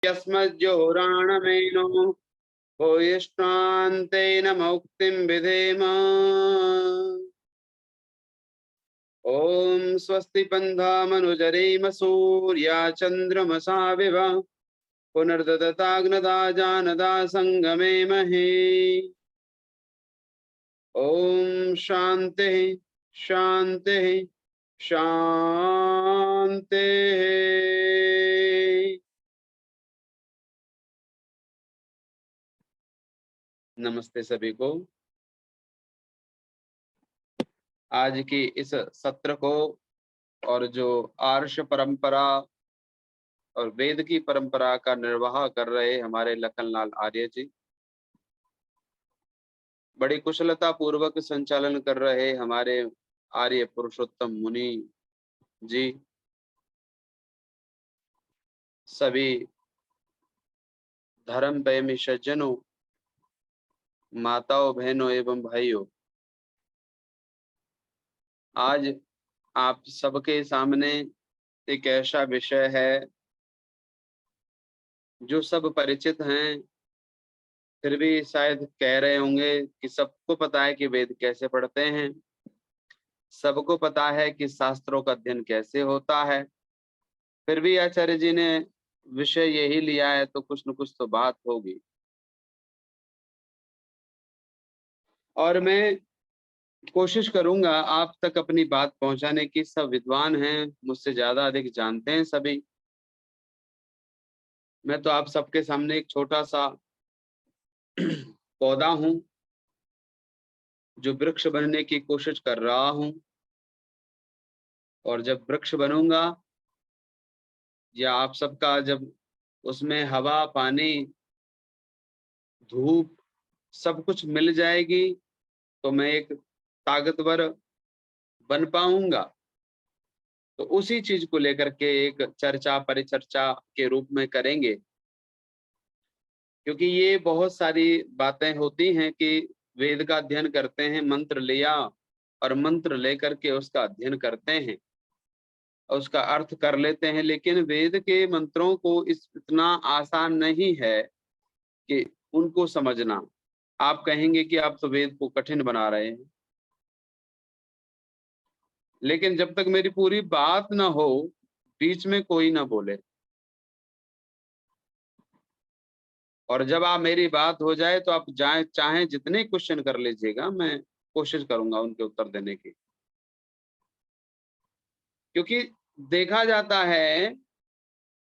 यस्मज्जोहुराणमेनो भूयिष्ठान्तेन मुक्तिं विधेम। ॐ स्वस्ति पन्थामनुचरेम सूर्या चन्द्रमसा विव पुनर्ददताग्नदा जानदा संगमे महे। ॐ शान्तिः शान्तिः शान्तिः। नमस्ते सभी को। आज की इस सत्र को और जो आर्ष परंपरा और वेद की परंपरा का निर्वाह कर रहे हमारे लखनलाल आर्य जी, बड़ी कुशलता पूर्वक संचालन कर रहे हमारे आर्य पुरुषोत्तम मुनि जी, सभी धर्म प्रेमी सज्जनों, माताओं, बहनों एवं भाइयों, आज आप सबके सामने एक ऐसा विषय है जो सब परिचित हैं, फिर भी शायद कह रहे होंगे कि सबको पता है कि वेद कैसे पढ़ते हैं, सबको पता है कि शास्त्रों का अध्ययन कैसे होता है, फिर भी आचार्य जी ने विषय यही लिया है तो कुछ न कुछ तो बात होगी। और मैं कोशिश करूंगा आप तक अपनी बात पहुंचाने की। सब विद्वान हैं, मुझसे ज्यादा अधिक जानते हैं सभी। मैं तो आप सबके सामने एक छोटा सा पौधा हूं जो वृक्ष बनने की कोशिश कर रहा हूं, और जब वृक्ष बनूंगा या आप सबका जब उसमें हवा, पानी, धूप सब कुछ मिल जाएगी तो मैं एक ताकतवर बन पाऊंगा। तो उसी चीज को लेकर के एक चर्चा परिचर्चा के रूप में करेंगे, क्योंकि ये बहुत सारी बातें होती हैं कि वेद का अध्ययन करते हैं, मंत्र लिया और मंत्र लेकर के उसका अध्ययन करते हैं, उसका अर्थ कर लेते हैं, लेकिन वेद के मंत्रों को इतना आसान नहीं है कि उनको समझना। आप कहेंगे कि आप तो वेद को कठिन बना रहे हैं, लेकिन जब तक मेरी पूरी बात ना हो, बीच में कोई ना बोले, और जब आप मेरी बात हो जाए तो आप चाहें जितने क्वेश्चन कर लीजिएगा, मैं कोशिश करूंगा उनके उत्तर देने की। क्योंकि देखा जाता है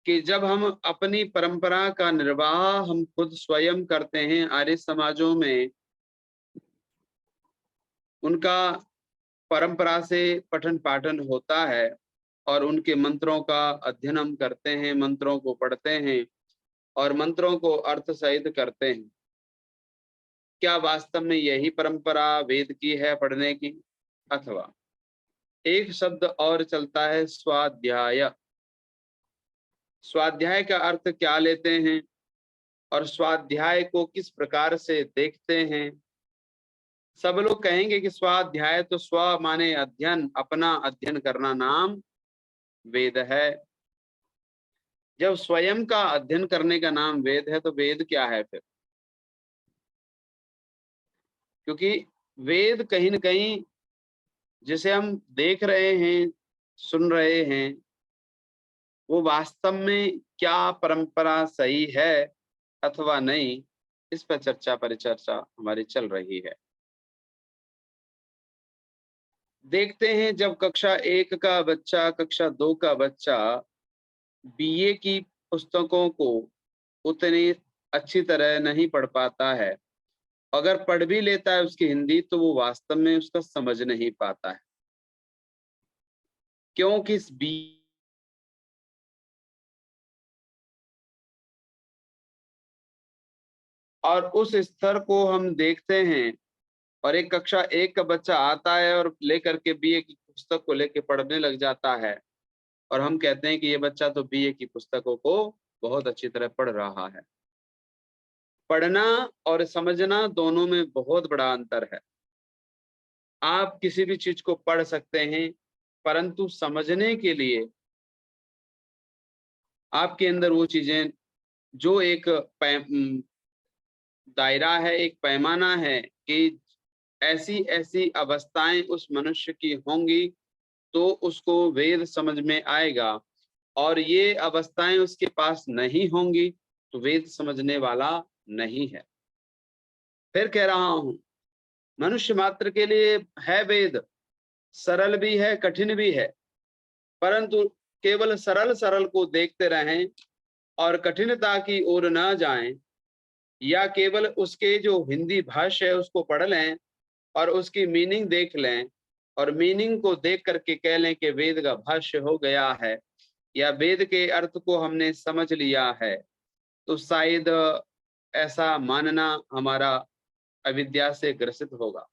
कि जब हम अपनी परंपरा का निर्वाह हम खुद स्वयं करते हैं, आर्य समाजों में उनका परंपरा से पठन पाठन होता है और उनके मंत्रों का अध्ययन हम करते हैं, मंत्रों को पढ़ते हैं और मंत्रों को अर्थ सहित करते हैं। क्या वास्तव में यही परंपरा वेद की है पढ़ने की? अथवा एक शब्द और चलता है, स्वाध्याय। स्वाध्याय का अर्थ क्या लेते हैं और स्वाध्याय को किस प्रकार से देखते हैं? सब लोग कहेंगे कि स्वाध्याय तो स्व माने अध्ययन, अपना अध्ययन करना नाम वेद है। जब स्वयं का अध्ययन करने का नाम वेद है तो वेद क्या है फिर? क्योंकि वेद कहीं न कहीं जिसे हम देख रहे हैं, सुन रहे हैं, वो वास्तव में क्या परंपरा सही है अथवा नहीं, इस पर चर्चा परिचर्चा हमारी चल रही है। देखते हैं जब कक्षा 1 का बच्चा, कक्षा 2 का बच्चा बीए की पुस्तकों को उतनी अच्छी तरह नहीं पढ़ पाता है, अगर पढ़ भी लेता है उसकी हिंदी, तो वो वास्तव में उसका समझ नहीं पाता है, क्योंकि इस बी और उस स्तर को हम देखते हैं। और एक कक्षा 1 का बच्चा आता है और लेकर के बीए की पुस्तक को लेकर पढ़ने लग जाता है, और हम कहते हैं कि ये बच्चा तो बीए की पुस्तकों को बहुत अच्छी तरह पढ़ रहा है। पढ़ना और समझना दोनों में बहुत बड़ा अंतर है। आप किसी भी चीज को पढ़ सकते हैं, परंतु समझने के लिए आपके अंदर वो चीजें जो एक दायरा है, एक पैमाना है कि ऐसी ऐसी अवस्थाएं उस मनुष्य की होंगी तो उसको वेद समझ में आएगा, और ये अवस्थाएं उसके पास नहीं होंगी तो वेद समझने वाला नहीं है। फिर कह रहा हूं, मनुष्य मात्र के लिए है वेद, सरल भी है कठिन भी है, परंतु केवल सरल सरल को देखते रहें और कठिनता की ओर न जाएं, या केवल उसके जो हिंदी भाष्य है उसको पढ़ लें और उसकी मीनिंग देख लें और मीनिंग को देख करके कह लें कि वेद का भाष्य हो गया है या वेद के अर्थ को हमने समझ लिया है, तो शायद ऐसा मानना हमारा अविद्या से ग्रसित होगा।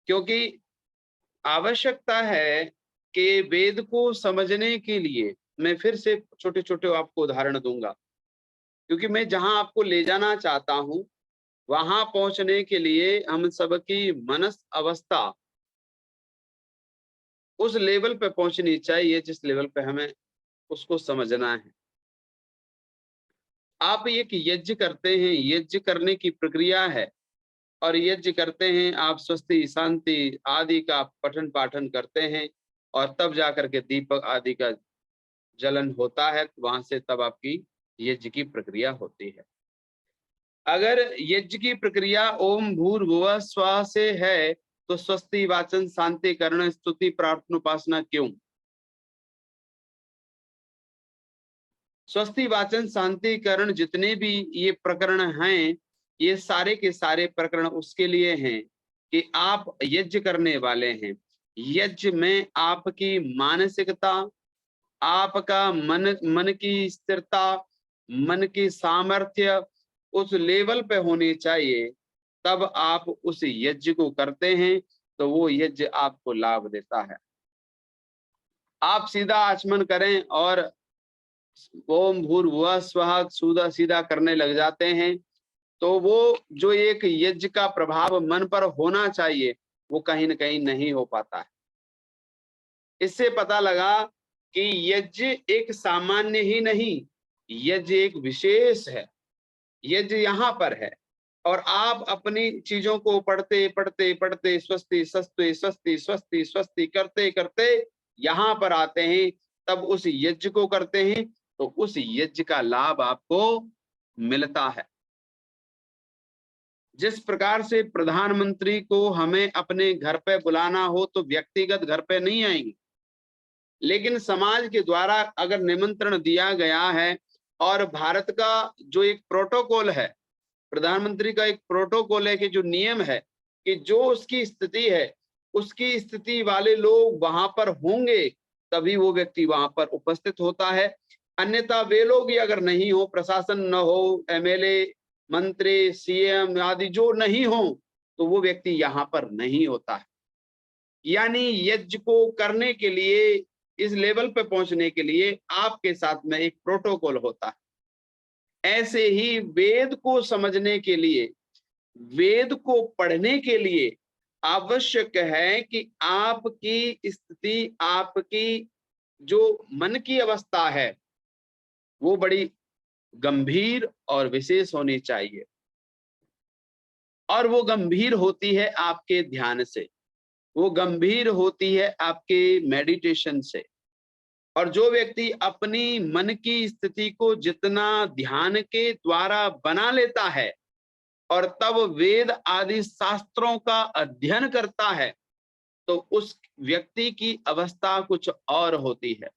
क्योंकि आवश्यकता है कि वेद को समझने के लिए, मैं फिर से छोटे छोटे आपको उदाहरण दूंगा, क्योंकि मैं जहां आपको ले जाना चाहता हूं वहां पहुंचने के लिए हम सबकी मनस अवस्था उस लेवल पे पहुंचनी चाहिए जिस लेवल पे हमें उसको समझना है। आप एक यज्ञ करते हैं, यज्ञ करने की प्रक्रिया है, और यज्ञ करते हैं आप स्वस्ति शांति आदि का पठन पाठन करते हैं, और तब जाकर के दीपक आदि का जलन होता है, वहां से तब आपकी यज्ञ की प्रक्रिया होती है। अगर यज्ञ की प्रक्रिया ओम भूर्भुवः स्वः से है तो स्वस्ति वाचन शांति करण स्तुति प्रार्थना उपासना क्यों? स्वस्ति वाचन शांति करण जितने भी ये प्रकरण हैं, ये सारे के सारे प्रकरण उसके लिए हैं कि आप यज्ञ करने वाले हैं। यज्ञ में आपकी मानसिकता, आपका मन की स्थिरता, मन की सामर्थ्य उस लेवल पे होनी चाहिए, तब आप उस यज्ञ को करते हैं तो वो यज्ञ आपको लाभ देता है। आप सीधा आचमन करें और ओम भूर्भुवः स्वः सीधा सीधा करने लग जाते हैं, तो वो जो एक यज्ञ का प्रभाव मन पर होना चाहिए वो कहीं न कहीं नहीं हो पाता है। इससे पता लगा कि यज्ञ एक सामान्य ही नहीं, यज्ञ एक विशेष है। यज्ञ यहाँ पर है और आप अपनी चीजों को पढ़ते पढ़ते पढ़ते स्वस्ति स्वस्ति स्वस्ति स्वस्ति स्वस्ति करते करते यहाँ पर आते हैं, तब उस यज्ञ को करते हैं तो उस यज्ञ का लाभ आपको मिलता है। जिस प्रकार से प्रधानमंत्री को हमें अपने घर पे बुलाना हो तो व्यक्तिगत घर पे नहीं आएंगे, लेकिन समाज के द्वारा अगर निमंत्रण दिया गया है और भारत का जो एक प्रोटोकॉल है, प्रधानमंत्री का एक प्रोटोकॉल है कि जो नियम है कि जो उसकी स्थिति है उसकी स्थिति वाले लोग वहां पर होंगे तभी वो व्यक्ति वहां पर उपस्थित होता है, अन्यथा वे लोग ही अगर नहीं हो, प्रशासन न हो, एमएलए मंत्री सीएम आदि जो नहीं हो तो वो व्यक्ति यहाँ पर नहीं होता है। यानी यज्ञ को करने के लिए, इस लेवल पे पहुंचने के लिए आपके साथ में एक प्रोटोकॉल होता है। ऐसे ही वेद को समझने के लिए, वेद को पढ़ने के लिए आवश्यक है कि आपकी स्थिति, आपकी जो मन की अवस्था है वो बड़ी गंभीर और विशेष होनी चाहिए, और वो गंभीर होती है आपके ध्यान से, वो गंभीर होती है आपके मेडिटेशन से। और जो व्यक्ति अपनी मन की स्थिति को जितना ध्यान के द्वारा बना लेता है और तब वेद आदि शास्त्रों का अध्ययन करता है तो उस व्यक्ति की अवस्था कुछ और होती है।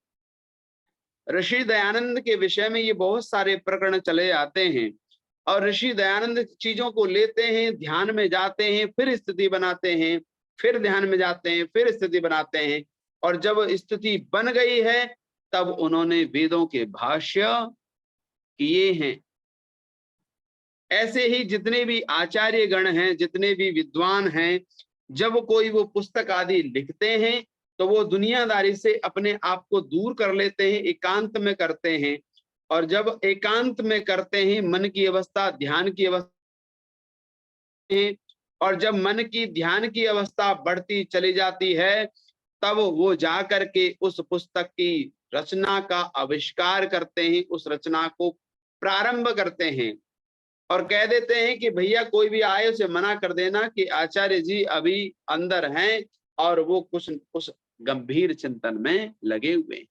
ऋषि दयानंद के विषय में ये बहुत सारे प्रकरण चले आते हैं और ऋषि दयानंद चीजों को लेते हैं, ध्यान में जाते हैं, फिर स्थिति बनाते हैं, फिर ध्यान में जाते हैं, फिर स्थिति बनाते हैं, और जब स्थिति बन गई है तब उन्होंने वेदों के भाष्य किए हैं। ऐसे ही जितने भी आचार्य गण हैं, जितने भी विद्वान हैं, जब कोई वो पुस्तक आदि लिखते हैं तो वो दुनियादारी से अपने आप को दूर कर लेते हैं, एकांत में करते हैं, और जब एकांत में करते हैं मन की अवस्था, ध्यान की अवस्था, और जब मन की ध्यान की अवस्था बढ़ती चली जाती है तब वो जा करके उस पुस्तक की रचना का आविष्कार करते हैं, उस रचना को प्रारंभ करते हैं और कह देते हैं कि भैया कोई भी आए उसे मना कर देना कि आचार्य जी अभी अंदर हैं और वो कुछ उस गंभीर चिंतन में लगे हुए हैं।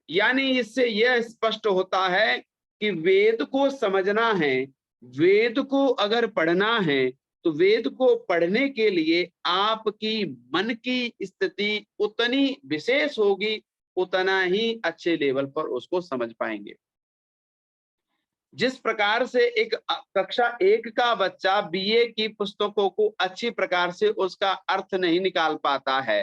यानी इससे यह स्पष्ट होता है कि वेद को समझना है, वेद को अगर पढ़ना है तो वेद को पढ़ने के लिए आपकी मन की स्थिति उतनी विशेष होगी, उतना ही अच्छे लेवल पर उसको समझ पाएंगे। जिस प्रकार से एक कक्षा 1 का बच्चा बीए की पुस्तकों को अच्छी प्रकार से उसका अर्थ नहीं निकाल पाता है,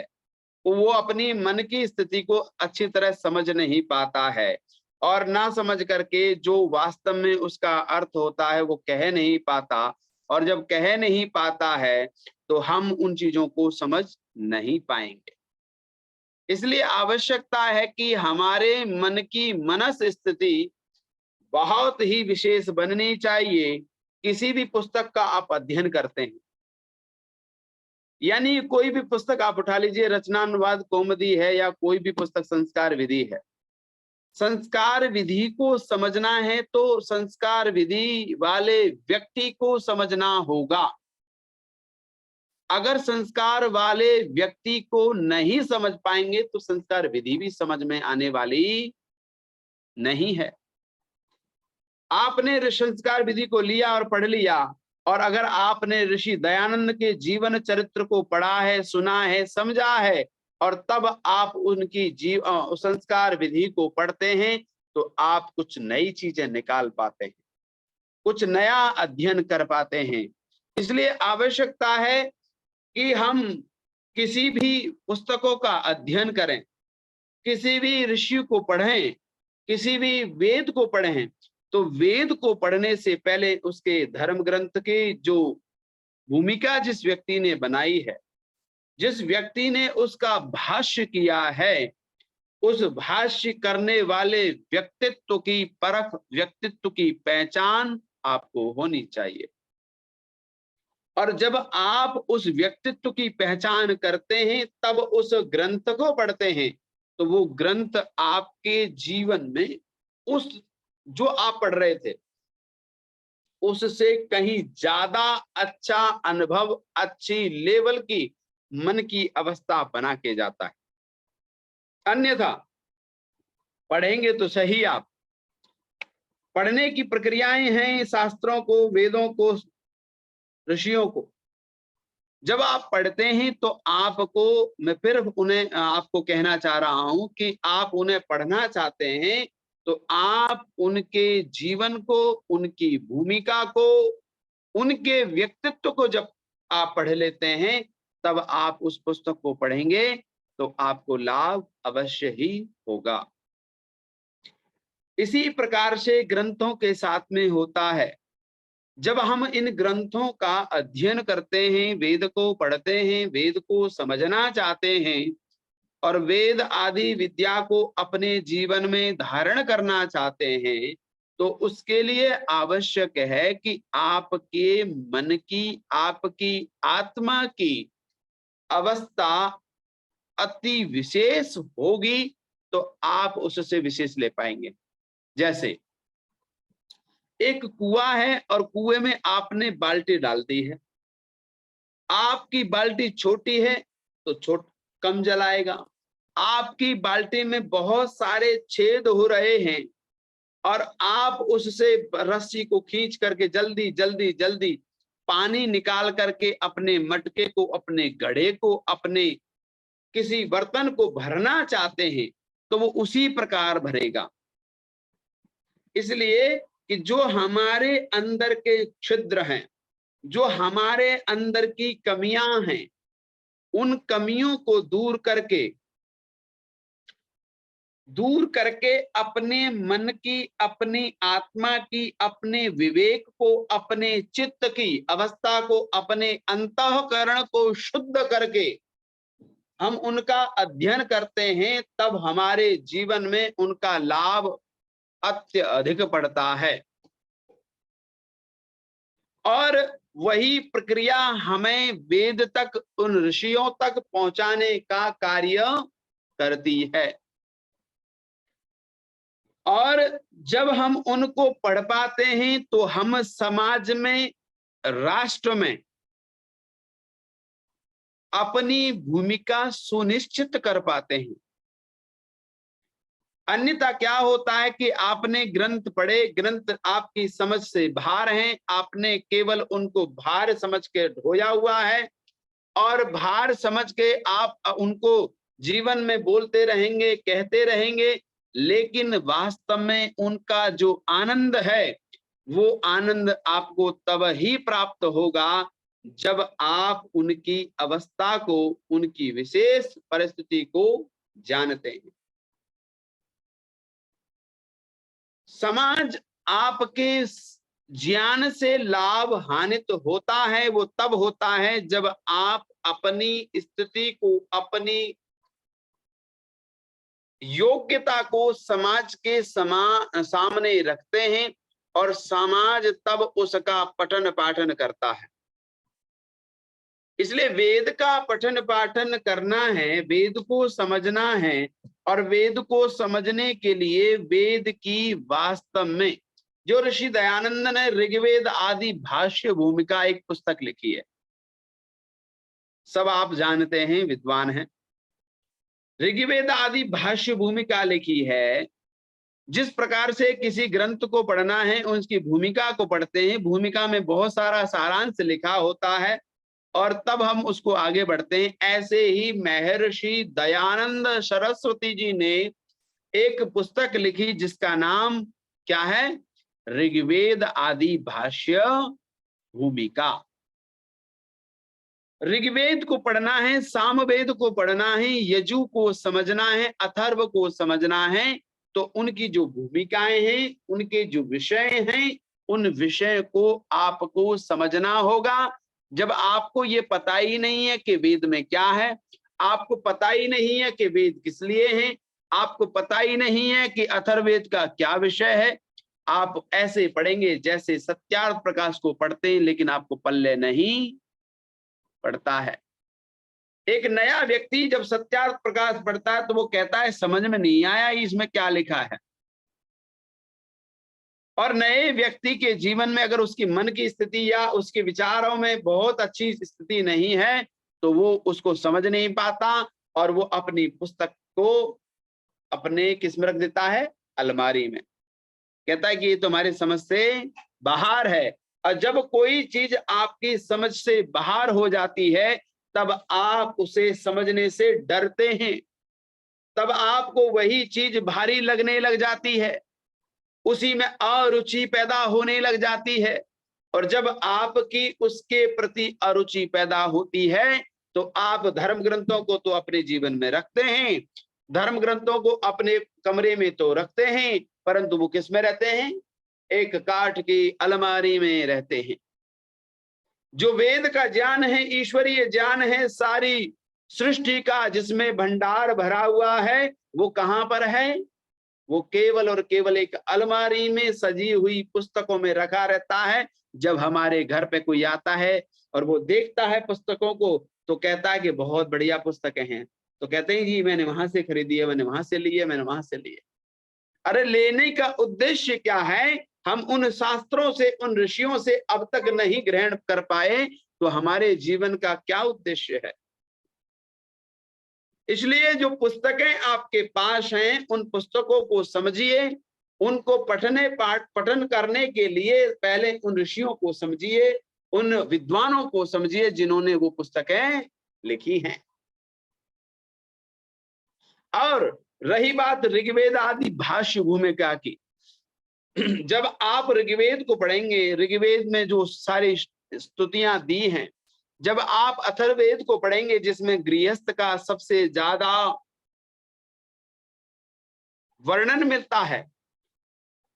वो अपनी मन की स्थिति को अच्छी तरह समझ नहीं पाता है और ना समझ करके जो वास्तव में उसका अर्थ होता है वो कह नहीं पाता, और जब कह नहीं पाता है तो हम उन चीजों को समझ नहीं पाएंगे। इसलिए आवश्यकता है कि हमारे मन की मनस स्थिति बहुत ही विशेष बननी चाहिए। किसी भी पुस्तक का आप अध्ययन करते हैं, यानी कोई भी पुस्तक आप उठा लीजिए, रचनानुवाद कौमुदी है या कोई भी पुस्तक संस्कार विधि है, संस्कार विधि को समझना है तो संस्कार विधि वाले व्यक्ति को समझना होगा। अगर संस्कार वाले व्यक्ति को नहीं समझ पाएंगे तो संस्कार विधि भी समझ में आने वाली नहीं है। आपने संस्कार विधि को लिया और पढ़ लिया, और अगर आपने ऋषि दयानंद के जीवन चरित्र को पढ़ा है, सुना है, समझा है और तब आप उनकी संस्कार विधि को पढ़ते हैं तो आप कुछ नई चीजें निकाल पाते हैं, कुछ नया अध्ययन कर पाते हैं। इसलिए आवश्यकता है कि हम किसी भी पुस्तकों का अध्ययन करें, किसी भी ऋषि को पढ़ें, किसी भी वेद को पढ़ें, तो वेद को पढ़ने से पहले उसके धर्म ग्रंथ की जो भूमिका जिस व्यक्ति ने बनाई है, जिस व्यक्ति ने उसका भाष्य किया है, उस भाष्य करने वाले व्यक्तित्व की परख, व्यक्तित्व की पहचान आपको होनी चाहिए। और जब आप उस व्यक्तित्व की पहचान करते हैं तब उस ग्रंथ को पढ़ते हैं तो वो ग्रंथ आपके जीवन में उस जो आप पढ़ रहे थे उससे कहीं ज्यादा अच्छा अनुभव, अच्छी लेवल की मन की अवस्था बना के जाता है। अन्यथा पढ़ेंगे तो सही, आप पढ़ने की प्रक्रियाएं हैं शास्त्रों को, वेदों को, ऋषियों को। जब आप पढ़ते हैं तो आपको, मैं फिर उन्हें आपको कहना चाह रहा हूं कि आप उन्हें पढ़ना चाहते हैं तो आप उनके जीवन को, उनकी भूमिका को, उनके व्यक्तित्व को जब आप पढ़ लेते हैं तब आप उस पुस्तक को पढ़ेंगे तो आपको लाभ अवश्य ही होगा। इसी प्रकार से ग्रंथों के साथ में होता है। जब हम इन ग्रंथों का अध्ययन करते हैं, वेद को पढ़ते हैं, वेद को समझना चाहते हैं और वेद आदि विद्या को अपने जीवन में धारण करना चाहते हैं, तो उसके लिए आवश्यक है कि आपके मन की, आपकी आत्मा की अवस्था अति विशेष होगी तो आप उससे विशेष ले पाएंगे। जैसे एक कुआं है और कुएं में आपने बाल्टी डाल दी है, आपकी बाल्टी छोटी है तो कम जलाएगा, आपकी बाल्टी में बहुत सारे छेद हो रहे हैं और आप उससे रस्सी को खींच करके जल्दी जल्दी जल्दी पानी निकाल करके अपने मटके को, अपने घड़े को, अपने किसी बर्तन को भरना चाहते हैं तो वो उसी प्रकार भरेगा। इसलिए कि जो हमारे अंदर के छिद्र हैं, जो हमारे अंदर की कमियां हैं, उन कमियों को दूर करके अपने मन की, अपनी आत्मा की, अपने विवेक को, अपने चित्त की अवस्था को, अपने अंतःकरण को शुद्ध करके हम उनका अध्ययन करते हैं, तब हमारे जीवन में उनका लाभ अत्यधिक पड़ता है। और वही प्रक्रिया हमें वेद तक, उन ऋषियों तक पहुंचाने का कार्य करती है। और जब हम उनको पढ़ पाते हैं तो हम समाज में, राष्ट्र में अपनी भूमिका सुनिश्चित कर पाते हैं। अन्यथा क्या होता है कि आपने ग्रंथ पढ़े, ग्रंथ आपकी समझ से बाहर हैं, आपने केवल उनको भार समझ के ढोया हुआ है और भार समझ के आप उनको जीवन में बोलते रहेंगे, कहते रहेंगे, लेकिन वास्तव में उनका जो आनंद है वो आनंद आपको तब ही प्राप्त होगा जब आप उनकी अवस्था को, उनकी विशेष परिस्थिति को जानते हैं। समाज आपके ज्ञान से लाभ हानित होता है, वो तब होता है जब आप अपनी स्थिति को, अपनी योग्यता को समाज के सामने रखते हैं और समाज तब उसका पठन पाठन करता है। इसलिए वेद का पठन पाठन करना है, वेद को समझना है, और वेद को समझने के लिए वेद की वास्तव में जो ऋषि दयानंद ने ऋग्वेद आदि भाष्य भूमिका एक पुस्तक लिखी है, सब आप जानते हैं, विद्वान हैं। ऋग्वेद आदि भाष्य भूमिका लिखी है। जिस प्रकार से किसी ग्रंथ को पढ़ना है उसकी भूमिका को पढ़ते हैं, भूमिका में बहुत सारा सारांश लिखा होता है और तब हम उसको आगे बढ़ते हैं। ऐसे ही महर्षि दयानंद सरस्वती जी ने एक पुस्तक लिखी जिसका नाम क्या है? ऋग्वेद आदि भाष्य भूमिका। ऋग्वेद को पढ़ना है, सामवेद को पढ़ना है, यजु को समझना है, अथर्व को समझना है, तो उनकी जो भूमिकाएं हैं, उनके जो विषय हैं, उन विषय को आपको समझना होगा। जब आपको ये पता ही नहीं है कि वेद में क्या है, आपको पता ही नहीं है कि वेद किस लिए हैं, आपको पता ही नहीं है कि अथर्ववेद का क्या विषय है, आप ऐसे पढ़ेंगे जैसे सत्यार्थ प्रकाश को पढ़ते हैं, लेकिन आपको पल्ले नहीं पढ़ता है। एक नया व्यक्ति जब सत्यार्थ प्रकाश पढ़ता है तो वो कहता है समझ में नहीं आया इसमें क्या लिखा है। और नए व्यक्ति के जीवन में अगर उसकी मन की स्थिति या उसके विचारों में बहुत अच्छी स्थिति नहीं है तो वो उसको समझ नहीं पाता और वो अपनी पुस्तक को अपने किस में रख देता है? अलमारी में। कहता है कि ये तुम्हारी समझ से बाहर है। और जब कोई चीज आपकी समझ से बाहर हो जाती है तब आप उसे समझने से डरते हैं, तब आपको वही चीज भारी लगने लग जाती है, उसी में अरुचि पैदा होने लग जाती है। और जब आपकी उसके प्रति अरुचि पैदा होती है तो आप धर्म ग्रंथों को तो अपने जीवन में रखते हैं, धर्म ग्रंथों को अपने कमरे में तो रखते हैं, परंतु वो किस में रहते हैं? एक काठ की अलमारी में रहते हैं। जो वेद का ज्ञान है, ईश्वरीय ज्ञान है, सारी सृष्टि का जिसमें भंडार भरा हुआ है, वो कहां पर है? वो केवल और केवल एक अलमारी में सजी हुई पुस्तकों में रखा रहता है। जब हमारे घर पे कोई आता है और वो देखता है पुस्तकों को तो कहता है कि बहुत बढ़िया पुस्तकें हैं, तो कहते हैं जी मैंने वहां से खरीदी है, मैंने वहां से ली है, मैंने वहां से ली है। अरे लेने का उद्देश्य क्या है? हम उन शास्त्रों से, उन ऋषियों से अब तक नहीं ग्रहण कर पाए तो हमारे जीवन का क्या उद्देश्य है? इसलिए जो पुस्तकें आपके पास हैं उन पुस्तकों को समझिए, उनको पठन करने के लिए पहले उन ऋषियों को समझिए, उन विद्वानों को समझिए जिन्होंने वो पुस्तकें लिखी हैं। और रही बात ऋग्वेद आदि भाष्य भूमिका की, जब आप ऋग्वेद को पढ़ेंगे, ऋग्वेद में जो सारी स्तुतियां दी हैं, जब आप अथर्ववेद को पढ़ेंगे जिसमें गृहस्थ का सबसे ज्यादा वर्णन मिलता है,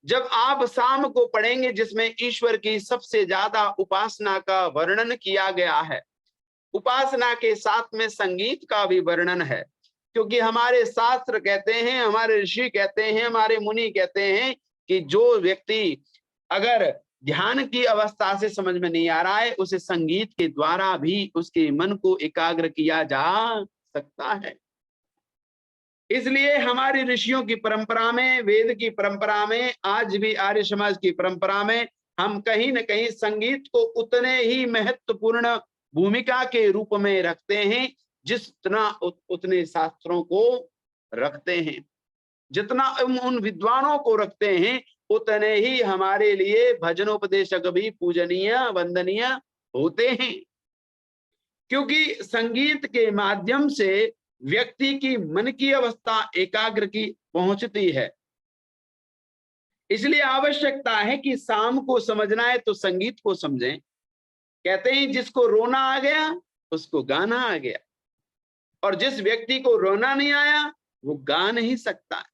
जब आप साम को पढ़ेंगे जिसमें ईश्वर की सबसे ज्यादा उपासना का वर्णन किया गया है, उपासना के साथ में संगीत का भी वर्णन है, क्योंकि हमारे शास्त्र कहते हैं, हमारे ऋषि कहते हैं, हमारे मुनि कहते हैं कि जो व्यक्ति अगर ध्यान की अवस्था से समझ में नहीं आ रहा है उसे संगीत के द्वारा भी उसके मन को एकाग्र किया जा सकता है। इसलिए हमारी ऋषियों की परंपरा में, वेद की परंपरा में, आज भी आर्य समाज की परंपरा में हम कहीं न कहीं संगीत को उतने ही महत्वपूर्ण भूमिका के रूप में रखते हैं जितना उतने शास्त्रों को रखते हैं, जितना उन विद्वानों को रखते हैं उतने ही हमारे लिए भजनोपदेशक भी पूजनीय वंदनीय होते हैं। क्योंकि संगीत के माध्यम से व्यक्ति की मन की अवस्था एकाग्र की पहुंचती है। इसलिए आवश्यकता है कि शाम को समझना है तो संगीत को समझें। कहते हैं जिसको रोना आ गया उसको गाना आ गया, और जिस व्यक्ति को रोना नहीं आया वो गा नहीं सकता है,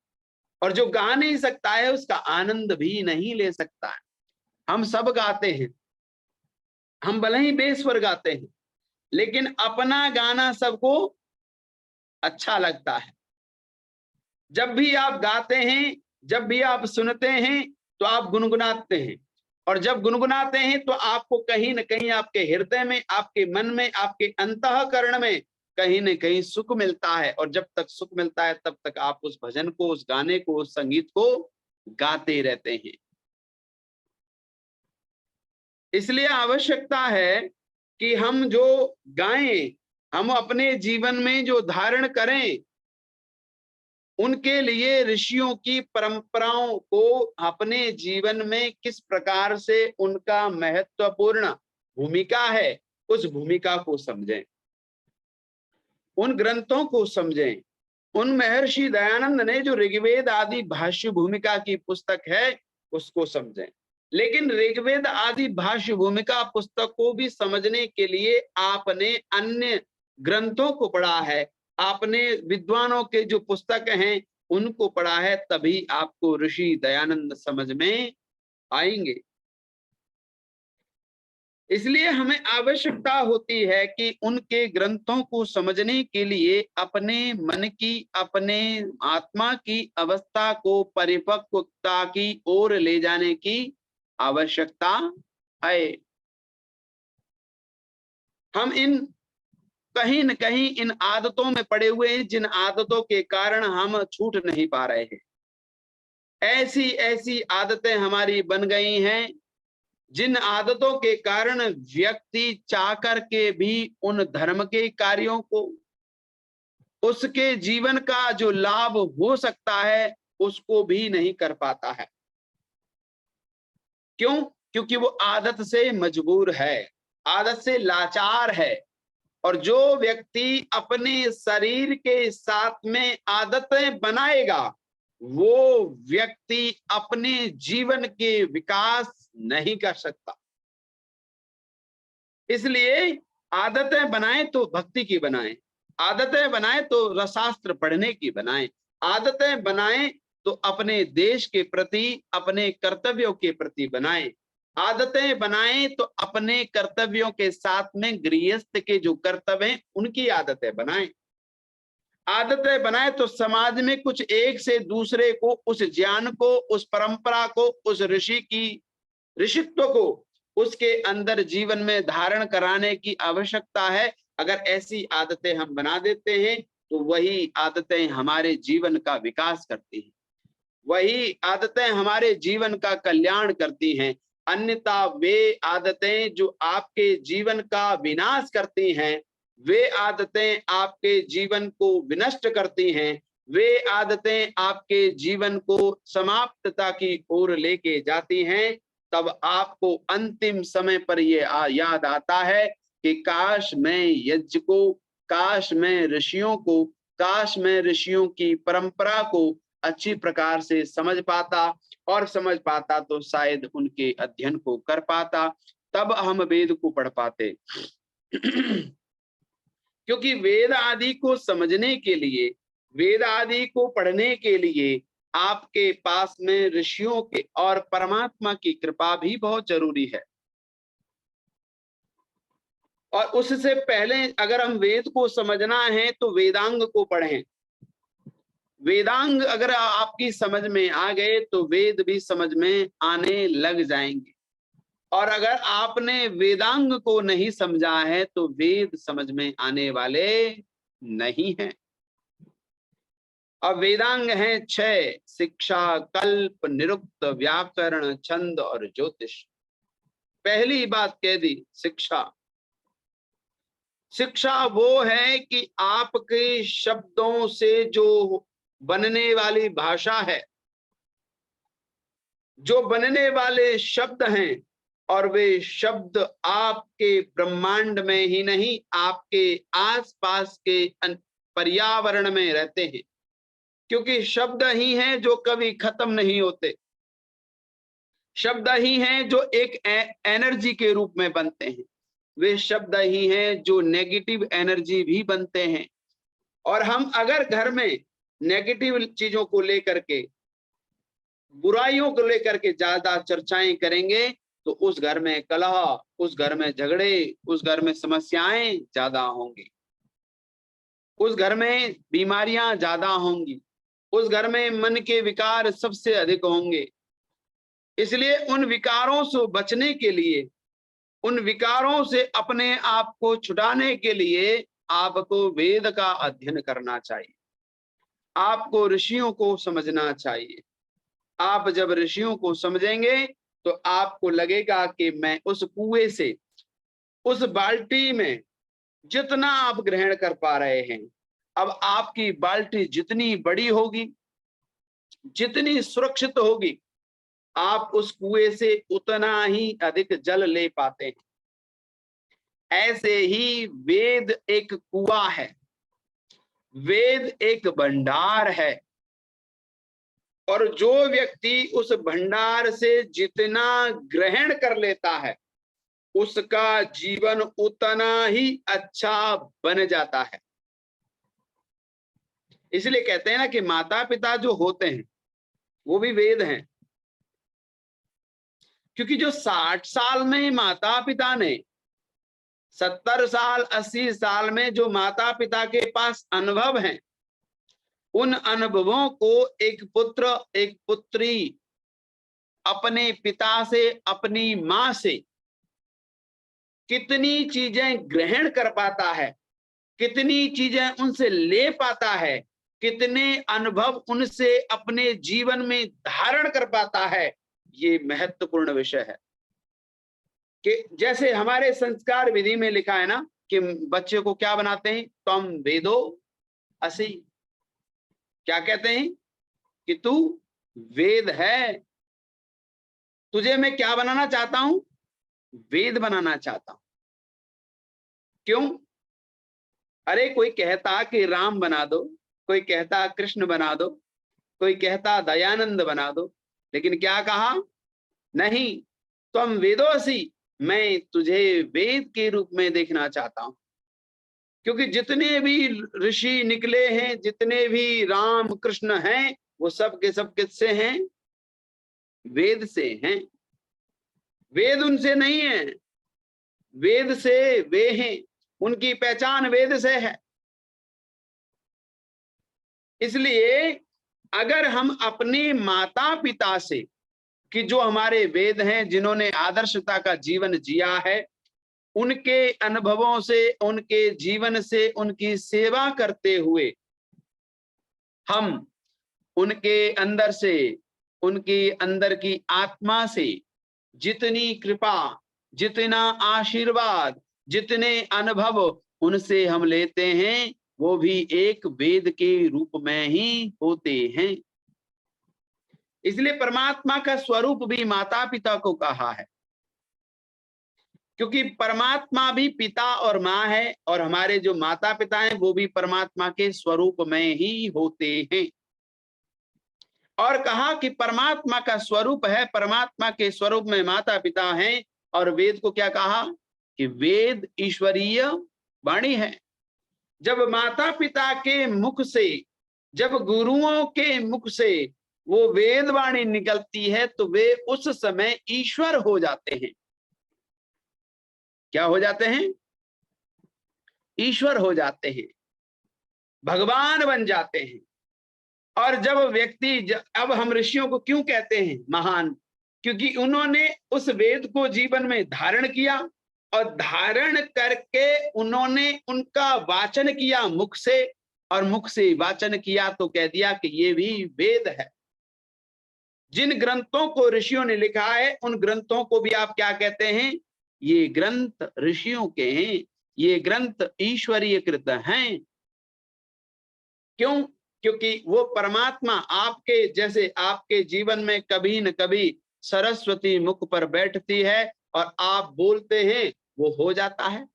और जो गा नहीं सकता है उसका आनंद भी नहीं ले सकता है। हम सब गाते हैं, हम भले ही बेस्वर गाते हैं, लेकिन अपना गाना सबको अच्छा लगता है। जब भी आप गाते हैं, जब भी आप सुनते हैं तो आप गुनगुनाते हैं, और जब गुनगुनाते हैं तो आपको कहीं न कहीं आपके हृदय में, आपके मन में, आपके अंतःकरण में कहीं न कहीं सुख मिलता है, और जब तक सुख मिलता है तब तक आप उस भजन को, उस गाने को, उस संगीत को गाते रहते हैं। इसलिए आवश्यकता है कि हम जो गाएं, हम अपने जीवन में जो धारण करें, उनके लिए ऋषियों की परंपराओं को अपने जीवन में किस प्रकार से उनका महत्वपूर्ण भूमिका है, उस भूमिका को समझें, उन ग्रंथों को समझें। उन महर्षि दयानंद ने जो ऋग्वेद आदि भाष्य भूमिका की पुस्तक है उसको समझें। लेकिन ऋग्वेद आदि भाष्य भूमिका पुस्तक को भी समझने के लिए आपने अन्य ग्रंथों को पढ़ा है, आपने विद्वानों के जो पुस्तक हैं उनको पढ़ा है, तभी आपको ऋषि दयानंद समझ में आएंगे। इसलिए हमें आवश्यकता होती है कि उनके ग्रंथों को समझने के लिए अपने मन की, अपने आत्मा की अवस्था को परिपक्वता की ओर ले जाने की आवश्यकता है। हम कहीं न कहीं इन आदतों में पड़े हुए हैं, जिन आदतों के कारण हम छूट नहीं पा रहे हैं। ऐसी ऐसी आदतें हमारी बन गई हैं जिन आदतों के कारण व्यक्ति चाह कर के भी उन धर्म के कार्यों को, उसके जीवन का जो लाभ हो सकता है उसको भी नहीं कर पाता है। क्यों? क्योंकि वो आदत से मजबूर है, आदत से लाचार है। और जो व्यक्ति अपने शरीर के साथ में आदतें बनाएगा वो व्यक्ति अपने जीवन के विकास नहीं कर सकता। इसलिए आदतें बनाएं तो भक्ति की बनाएं, आदतें बनाएं तो रसास्त्र पढ़ने की बनाएं, आदतें बनाएं तो अपने देश के प्रति, अपने कर्तव्यों के प्रति बनाएं, आदतें बनाएं तो अपने कर्तव्यों के साथ में गृहस्थ के जो कर्तव्य हैं उनकी आदतें बनाएं। आदतें बनाएं तो समाज में कुछ एक से दूसरे को, उस ज्ञान को, उस परंपरा को, उस ऋषि की ऋषित्व को उसके अंदर जीवन में धारण कराने की आवश्यकता है। अगर ऐसी आदतें हम बना देते हैं तो वही आदतें हमारे जीवन का विकास करती हैं, वही आदतें हमारे जीवन का कल्याण करती हैं। अन्यथा वे आदतें जो आपके जीवन का विनाश करती हैं, वे आदतें आपके जीवन को विनष्ट करती हैं, वे आदतें आपके जीवन को समाप्तता की ओर लेके जाती हैं। तब आपको अंतिम समय पर ये याद आता है कि काश मैं यज्ञ को, काश मैं ऋषियों को, काश मैं ऋषियों की परंपरा को अच्छी प्रकार से समझ पाता, और समझ पाता तो शायद उनके अध्ययन को कर पाता, तब हम वेद को पढ़ पाते। क्योंकि वेद आदि को समझने के लिए, वेद आदि को पढ़ने के लिए आपके पास में ऋषियों के और परमात्मा की कृपा भी बहुत जरूरी है। और उससे पहले अगर हम वेद को समझना है तो वेदांग को पढ़ें। वेदांग अगर आपकी समझ में आ गए तो वेद भी समझ में आने लग जाएंगे, और अगर आपने वेदांग को नहीं समझा है तो वेद समझ में आने वाले नहीं हैं। अब वेदांग हैं 6: शिक्षा, कल्प, निरुक्त, व्याकरण, छंद और ज्योतिष। पहली बात कह दी, शिक्षा। शिक्षा वो है कि आपके शब्दों से जो बनने वाली भाषा है, जो बनने वाले शब्द हैं, और वे शब्द आपके ब्रह्मांड में ही नहीं, आपके आसपास के पर्यावरण में रहते हैं, क्योंकि शब्द ही हैं जो कभी खत्म नहीं होते। शब्द ही हैं जो एक एनर्जी के रूप में बनते हैं। वे शब्द ही हैं जो नेगेटिव एनर्जी भी बनते हैं। और हम अगर घर में नेगेटिव चीजों को लेकर के, बुराइयों को लेकर के ज्यादा चर्चाएं करेंगे, तो उस घर में कलह, उस घर में झगड़े, उस घर में समस्याएं ज्यादा होंगी, उस घर में बीमारियां ज्यादा होंगी, उस घर में मन के विकार सबसे अधिक होंगे। इसलिए उन विकारों से बचने के लिए, उन विकारों से अपने आप को छुड़ाने के लिए आपको वेद का अध्ययन करना चाहिए, आपको ऋषियों को समझना चाहिए। आप जब ऋषियों को समझेंगे तो आपको लगेगा कि मैं उस कुएं से, उस बाल्टी में जितना आप ग्रहण कर पा रहे हैं, अब आपकी बाल्टी जितनी बड़ी होगी, जितनी सुरक्षित होगी, आप उस कुएं से उतना ही अधिक जल ले पाते हैं। ऐसे ही वेद एक कुआं है, वेद एक भंडार है, और जो व्यक्ति उस भंडार से जितना ग्रहण कर लेता है, उसका जीवन उतना ही अच्छा बन जाता है। इसलिए कहते हैं ना कि माता पिता जो होते हैं वो भी वेद हैं, क्योंकि जो 60 साल में माता पिता ने, 70 साल 80 साल में जो माता पिता के पास अनुभव हैं, उन अनुभवों को एक पुत्र, एक पुत्री अपने पिता से, अपनी मां से कितनी चीजें ग्रहण कर पाता है, कितनी चीजें उनसे ले पाता है, कितने अनुभव उनसे अपने जीवन में धारण कर पाता है, ये महत्वपूर्ण विषय है। कि जैसे हमारे संस्कार विधि में लिखा है ना कि बच्चे को क्या बनाते हैं, त्वम वेदो असि। क्या कहते हैं कि तू वेद है। तुझे मैं क्या बनाना चाहता हूं, वेद बनाना चाहता हूं। क्यों? अरे कोई कहता कि राम बना दो, कोई कहता कृष्ण बना दो, कोई कहता दयानंद बना दो, लेकिन क्या कहा, नहीं, तुम वेदोसी, मैं तुझे वेद के रूप में देखना चाहता हूं। क्योंकि जितने भी ऋषि निकले हैं, जितने भी राम कृष्ण हैं, वो सब के सब किससे हैं, वेद से हैं। वेद उनसे नहीं है, वेद से वे हैं, उनकी पहचान वेद से है। इसलिए अगर हम अपने माता पिता से, कि जो हमारे वेद हैं, जिन्होंने आदर्शता का जीवन जिया है, उनके अनुभवों से, उनके जीवन से, उनकी सेवा करते हुए हम उनके अंदर से, उनकी अंदर की आत्मा से जितनी कृपा, जितना आशीर्वाद, जितने अनुभव उनसे हम लेते हैं, वो भी एक वेद के रूप में ही होते हैं। इसलिए परमात्मा का स्वरूप भी माता पिता को कहा है, क्योंकि परमात्मा भी पिता और माँ है, और हमारे जो माता पिता हैं वो भी परमात्मा के स्वरूप में ही होते हैं। और कहा कि परमात्मा का स्वरूप है, परमात्मा के स्वरूप में माता पिता हैं। और वेद को क्या कहा कि वेद ईश्वरीय वाणी है। जब माता पिता के मुख से, जब गुरुओं के मुख से वो वेद वाणी निकलती है, तो वे उस समय ईश्वर हो जाते हैं। क्या हो जाते हैं? ईश्वर हो जाते हैं, भगवान बन जाते हैं। और जब व्यक्ति, अब हम ऋषियों को क्यों कहते हैं महान, क्योंकि उन्होंने उस वेद को जीवन में धारण किया, और धारण करके उन्होंने उनका वाचन किया मुख से, और मुख से वाचन किया तो कह दिया कि ये भी वेद है। जिन ग्रंथों को ऋषियों ने लिखा है उन ग्रंथों को भी आप क्या कहते हैं? ये ग्रंथ ऋषियों के हैं, ये ग्रंथ ईश्वरीय कृत हैं। क्यों? क्योंकि वो परमात्मा आपके जैसे आपके जीवन में कभी न कभी सरस्वती मुख पर बैठती है और आप बोलते हैं, वो हो जाता है।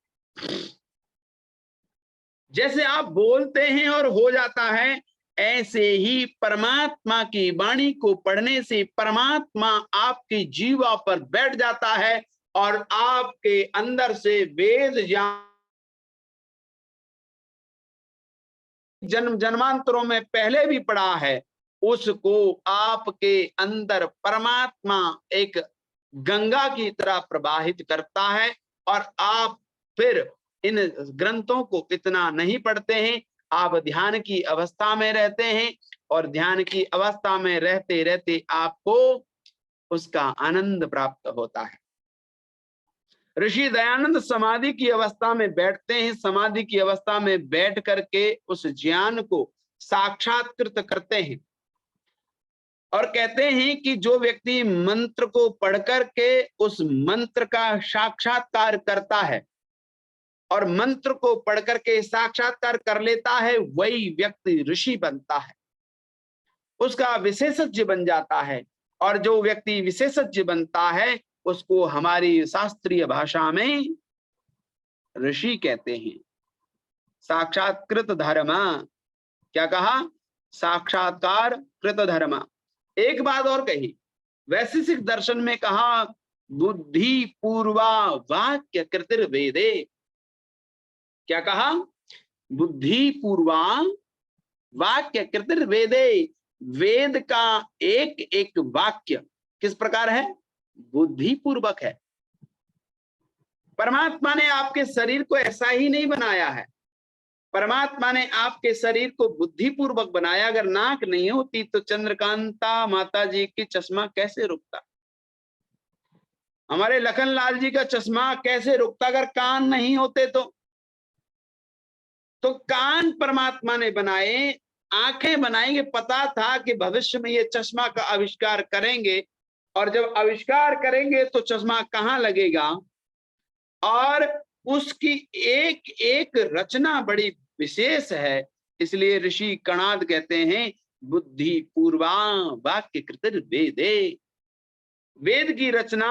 जैसे आप बोलते हैं और हो जाता है, ऐसे ही परमात्मा की वाणी को पढ़ने से परमात्मा आपकी जीवा पर बैठ जाता है और आपके अंदर से वेद ज्ञान जन्म जन्मांतरों में पहले भी पढ़ा है, उसको आपके अंदर परमात्मा एक गंगा की तरह प्रवाहित करता है और आप फिर इन ग्रंथों को इतना नहीं पढ़ते हैं, आप ध्यान की अवस्था में रहते हैं और ध्यान की अवस्था में रहते रहते आपको उसका आनंद प्राप्त होता है। ऋषि दयानंद समाधि की अवस्था में बैठते हैं, समाधि की अवस्था में बैठ करके उस ज्ञान को साक्षात्कृत करते हैं और कहते हैं कि जो व्यक्ति मंत्र को पढ़ करके उस मंत्र का साक्षात्कार करता है और मंत्र को पढ़ करके साक्षात्कार कर लेता है, वही व्यक्ति ऋषि बनता है, उसका विशेषज्ञ बन जाता है। और जो व्यक्ति विशेषज्ञ बनता है उसको हमारी शास्त्रीय भाषा में ऋषि कहते हैं। साक्षात्कृत धर्म, क्या कहा? साक्षात्कार कृत धर्म। एक बात और कही, वैशेषिक दर्शन में कहा बुद्धि पूर्वा वाक्य कृतिर्वेदे। क्या कहा? बुद्धि पूर्वा वाक्य कृतिर्वेदे। वेद का एक एक वाक्य किस प्रकार है? बुद्धि पूर्वक है। परमात्मा ने आपके शरीर को ऐसा ही नहीं बनाया है, परमात्मा ने आपके शरीर को बुद्धि पूर्वक बनाया। अगर नाक नहीं होती तो चंद्रकांता माता जी की चश्मा कैसे रुकता? हमारे लखनलाल जी का चश्मा कैसे रुकता अगर कान नहीं होते? तो कान परमात्मा ने बनाए, आंखें बनाएंगे, पता था कि भविष्य में ये चश्मा का आविष्कार करेंगे और जब आविष्कार करेंगे तो चश्मा कहाँ लगेगा, और उसकी एक एक रचना बड़ी विशेष है। इसलिए ऋषि कणाद कहते हैं बुद्धि पूर्वा वाक्य कृतिर वेदे। वेद की रचना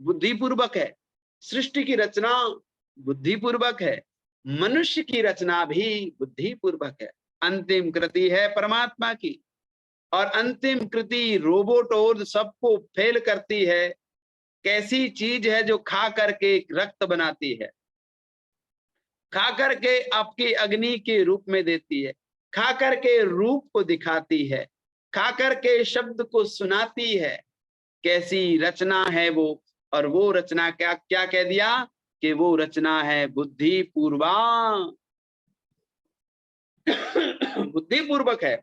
बुद्धिपूर्वक है, सृष्टि की रचना बुद्धिपूर्वक है, मनुष्य की रचना भी बुद्धिपूर्वक है। अंतिम कृति है परमात्मा की और अंतिम कृति रोबोट और सबको फेल करती है। कैसी चीज है जो खा करके रक्त बनाती है, खा करके आपकी अग्नि के रूप में देती है, खा करके रूप को दिखाती है, खा करके शब्द को सुनाती है। कैसी रचना है वो, और वो रचना क्या क्या कह दिया कि वो रचना है बुद्धि पूर्वा बुद्धि पूर्वक है।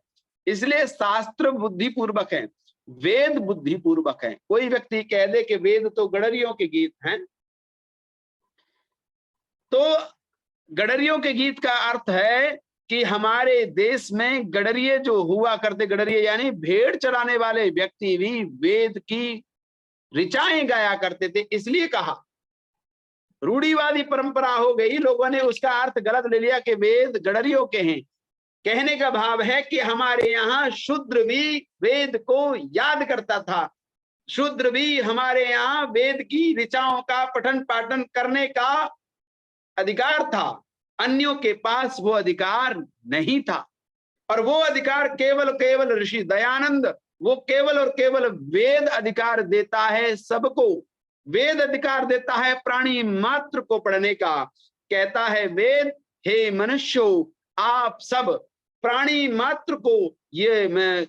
इसलिए शास्त्र बुद्धि पूर्वक है, वेद बुद्धि पूर्वक है। कोई व्यक्ति कह दे कि वेद तो गडरियों के गीत हैं, तो गडरियों के गीत का अर्थ है कि हमारे देश में गडरिये जो हुआ करते, गडरिये यानी भेड़ चराने वाले व्यक्ति भी वेद की ऋचाएं गाया करते थे। इसलिए कहा रूढ़िवादी परंपरा हो गई, लोगों ने उसका अर्थ गलत ले लिया कि वेद गडरियों के हैं। कहने का भाव है कि हमारे यहाँ शूद्र भी वेद को याद करता था, शूद्र भी हमारे यहाँ वेद की ऋचाओं का पठन पाठन करने का अधिकार था, अन्यों के पास वो अधिकार नहीं था। और वो अधिकार केवल केवल ऋषि दयानंद, वो केवल और केवल वेद अधिकार देता है सबको। वेद अधिकार देता है प्राणी मात्र को पढ़ने का। कहता है वेद, हे मनुष्यो आप सब प्राणी मात्र को ये मैं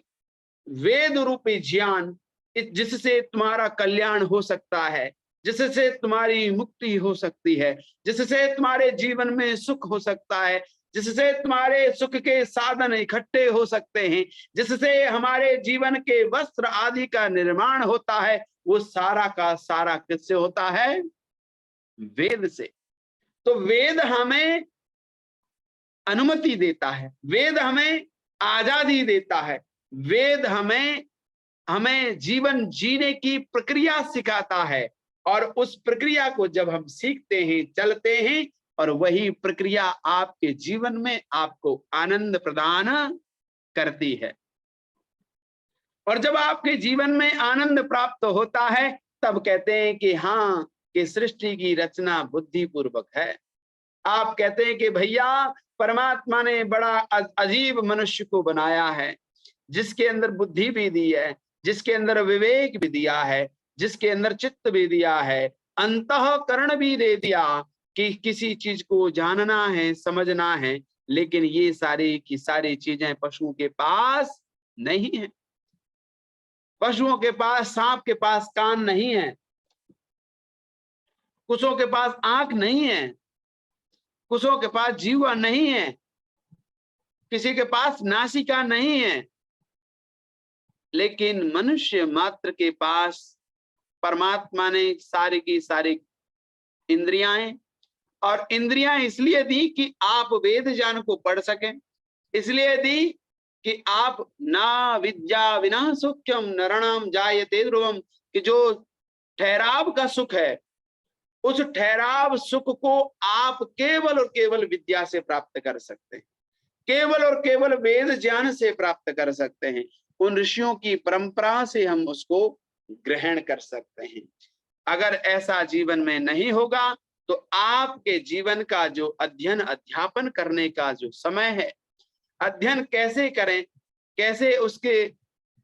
वेद रूपी ज्ञान, जिससे तुम्हारा कल्याण हो सकता है, जिससे तुम्हारी मुक्ति हो सकती है, जिससे तुम्हारे जीवन में सुख हो सकता है, जिससे तुम्हारे सुख के साधन इकट्ठे हो सकते हैं, जिससे हमारे जीवन के वस्त्र आदि का निर्माण होता है, वो सारा का सारा किससे होता है? वेद से। तो वेद हमें अनुमति देता है, वेद हमें आजादी देता है, वेद हमें जीवन जीने की प्रक्रिया सिखाता है। और उस प्रक्रिया को जब हम सीखते हैं, चलते हैं, और वही प्रक्रिया आपके जीवन में आपको आनंद प्रदान करती है। और जब आपके जीवन में आनंद प्राप्त होता है, तब कहते हैं कि हाँ, कि सृष्टि की रचना बुद्धिपूर्वक है। आप कहते हैं कि भैया परमात्मा ने बड़ा अजीब मनुष्य को बनाया है, जिसके अंदर बुद्धि भी दी है, जिसके अंदर विवेक भी दिया है, जिसके अंदर चित्त भी दिया है, अंतःकरण भी दे दिया कि किसी चीज को जानना है, समझना है। लेकिन ये सारी की सारी चीजें पशुओं के पास नहीं है। पशुओं के पास, सांप के पास कान नहीं है, कुछों के पास आंख नहीं है, कुछों के पास जीवा नहीं है, किसी के पास नासिका नहीं है। लेकिन मनुष्य मात्र के पास परमात्मा ने सारी की सारी इंद्रियां, और इंद्रियां इसलिए दी कि आप वेद ज्ञान को पढ़ सकें, इसलिए दी कि आप ना विद्या विना सुख्यम नरणम जायते ध्रुवम, कि जो ठहराव का सुख है, उस ठहराव सुख को आप केवल और केवल विद्या से प्राप्त कर सकते हैं, केवल और केवल वेद ज्ञान से प्राप्त कर सकते हैं। उन ऋषियों की परंपरा से हम उसको ग्रहण कर सकते हैं। अगर ऐसा जीवन में नहीं होगा तो आपके जीवन का जो अध्ययन अध्यापन करने का जो समय है, अध्ययन कैसे करें, कैसे उसके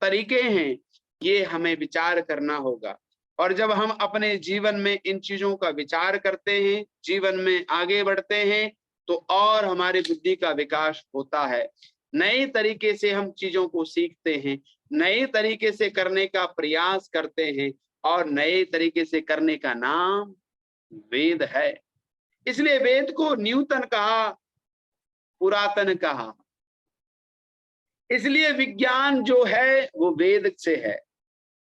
तरीके हैं, ये हमें विचार करना होगा। और जब हम अपने जीवन में इन चीजों का विचार करते हैं, जीवन में आगे बढ़ते हैं, तो और हमारी बुद्धि का विकास होता है। नए तरीके से हम चीजों को सीखते हैं, नए तरीके से करने का प्रयास करते हैं, और नए तरीके से करने का नाम वेद है। इसलिए वेद को न्यूतन कहा, पुरातन कहा। इसलिए विज्ञान जो है वो वेद से है,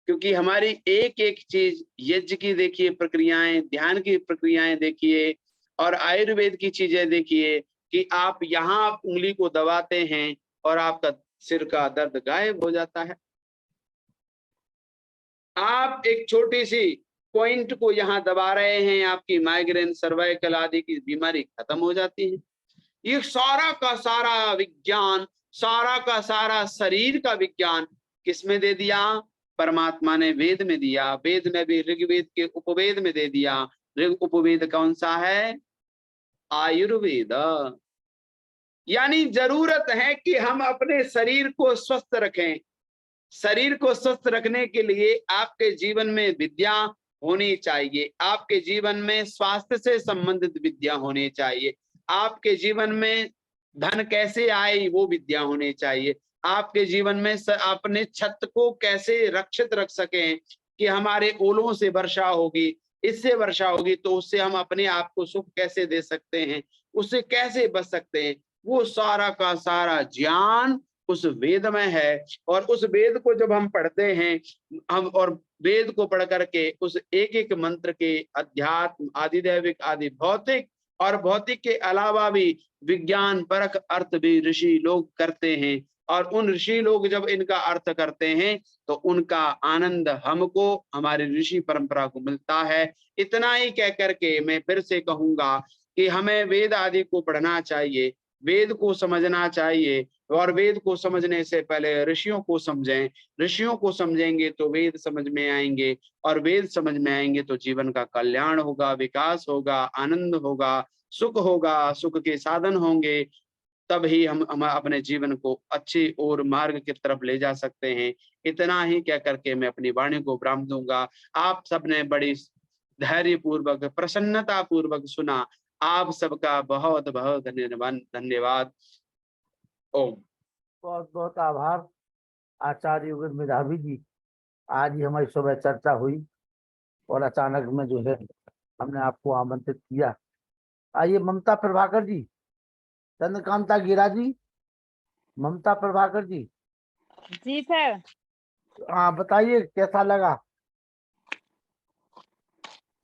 क्योंकि हमारी एक एक चीज, यज्ञ की देखिए प्रक्रियाएं, ध्यान की प्रक्रियाएं देखिए, और आयुर्वेद की चीजें देखिए कि आप यहाँ उंगली को दबाते हैं और आपका सिर का दर्द गायब हो जाता है। आप एक छोटी सी पॉइंट को यहाँ दबा रहे हैं, आपकी माइग्रेन, सर्वाइकल आदि की बीमारी खत्म हो जाती है। ये सारा का सारा विज्ञान, सारा का सारा शरीर का विज्ञान किसमें दे दिया? परमात्मा ने वेद में दिया। वेद में भी ऋग्वेद के उपवेद में दे दिया। ऋग उपवेद कौन सा है? आयुर्वेद। यानी जरूरत है कि हम अपने शरीर को स्वस्थ रखें। शरीर को स्वस्थ रखने के लिए आपके जीवन में विद्या होनी चाहिए, आपके जीवन में स्वास्थ्य से संबंधित विद्या होनी चाहिए, आपके जीवन में धन कैसे आए वो विद्या होनी चाहिए, आपके जीवन में अपने छत को कैसे रक्षित रख सकें कि हमारे ओलों से वर्षा होगी, इससे वर्षा होगी तो उससे हम अपने आप को सुख कैसे दे सकते हैं, उससे कैसे बच सकते हैं, वो सारा का सारा ज्ञान उस वेद में है। और उस वेद को जब हम पढ़ते हैं, हम और वेद को पढ़ करके उस एक एक मंत्र के अध्यात्म, आदिदैविक, आदि भौतिक, और भौतिक के अलावा भी विज्ञान परक अर्थ भी ऋषि लोग करते हैं। और उन ऋषि लोग जब इनका अर्थ करते हैं तो उनका आनंद हमको, हमारी ऋषि परंपरा को मिलता है। इतना ही कह करके मैं फिर से कहूंगा कि हमें वेद आदि को पढ़ना चाहिए, वेद को समझना चाहिए, और वेद को समझने से पहले ऋषियों को समझें। ऋषियों को समझेंगे तो वेद समझ में आएंगे, और वेद समझ में आएंगे तो जीवन का कल्याण होगा, विकास होगा, आनंद होगा, सुख होगा, सुख के साधन होंगे। तब ही हम अपने जीवन को अच्छे और मार्ग की तरफ ले जा सकते हैं। इतना ही कह करके मैं अपनी वाणी को विराम दूंगा। आप सबने बड़ी धैर्य पूर्वक, प्रसन्नता पूर्वक सुना। आप सबका बहुत बहुत धन्यवाद। ओम। बहुत बहुत आभार आचार्य योगेंद्र मेधावी जी। आज ही हमारी सुबह चर्चा हुई और अचानक में जो है हमने आपको आमंत्रित किया। आइए ममता प्रभाकर जी, चंद्रकांता गिरा जी, ममता प्रभाकर जी। जी सर। हाँ बताइए कैसा लगा?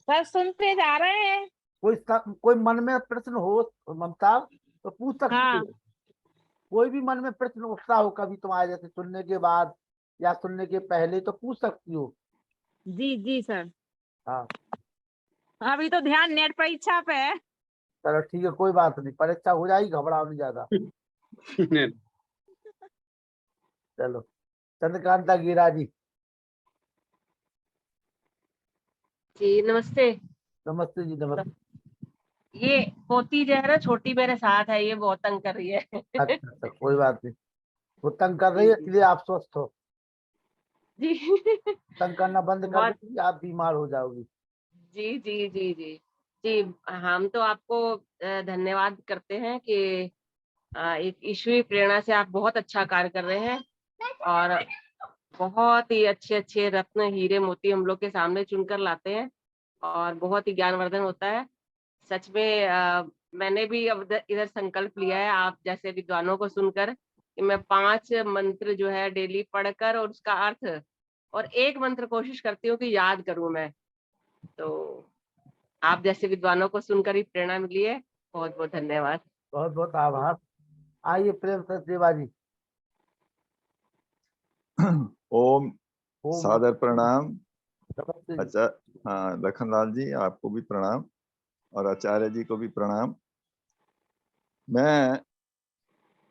सर सुनते जा रहे हैं। कोई मन में प्रश्न हो ममता तो पूछ सकती हाँ। हो। कोई भी मन में प्रश्न उठता हो कभी तुम्हारे, जैसे सुनने के बाद या सुनने के पहले, तो पूछ सकती हो। जी जी सर। हाँ अभी तो ध्यान नेट परीक्षा पे है। चलो ठीक है, कोई बात नहीं, परीक्षा हो जाएगी, घबराओ नहीं ज्यादा। चलो, चंद्रकांता गिरा जी। जी नमस्ते। नमस्ते जी, नमस्ते। ये पोती जो है ना छोटी मेरे साथ है, ये बहुत तंग कर रही है। अच्छा अच्छा, कोई बात नहीं, वो तंग कर रही जी है जी इसलिए आप स्वस्थ हो। जी। तंग करना बंद कर बहुत। देगी, आप बीमार हो जाओगी। जी जी जी जी जी। हम तो आपको धन्यवाद करते हैं कि एक ईश्वरीय प्रेरणा से आप बहुत अच्छा कार्य कर रहे हैं, और बहुत ही अच्छे अच्छे रत्न हीरे मोती हम लोग के सामने चुनकर लाते हैं, और बहुत ही ज्ञानवर्धन होता है। सच में मैंने भी अब इधर संकल्प लिया है आप जैसे विद्वानों को सुनकर, कि मैं 5 मंत्र जो है डेली पढ़कर और उसका अर्थ, और एक मंत्र कोशिश करती हूँ कि याद करूं मैं। तो आप जैसे विद्वानों को सुनकर ही प्रेरणा मिली है। बहुत बहुत धन्यवाद। बहुत बहुत आभार। आइए प्रेम से सेवा जी। ओम ओम सादर प्रणाम। नमस्ते जी। अच्छा, हाँ लखनलाल जी आपको भी प्रणाम और आचार्य जी को भी प्रणाम। मैं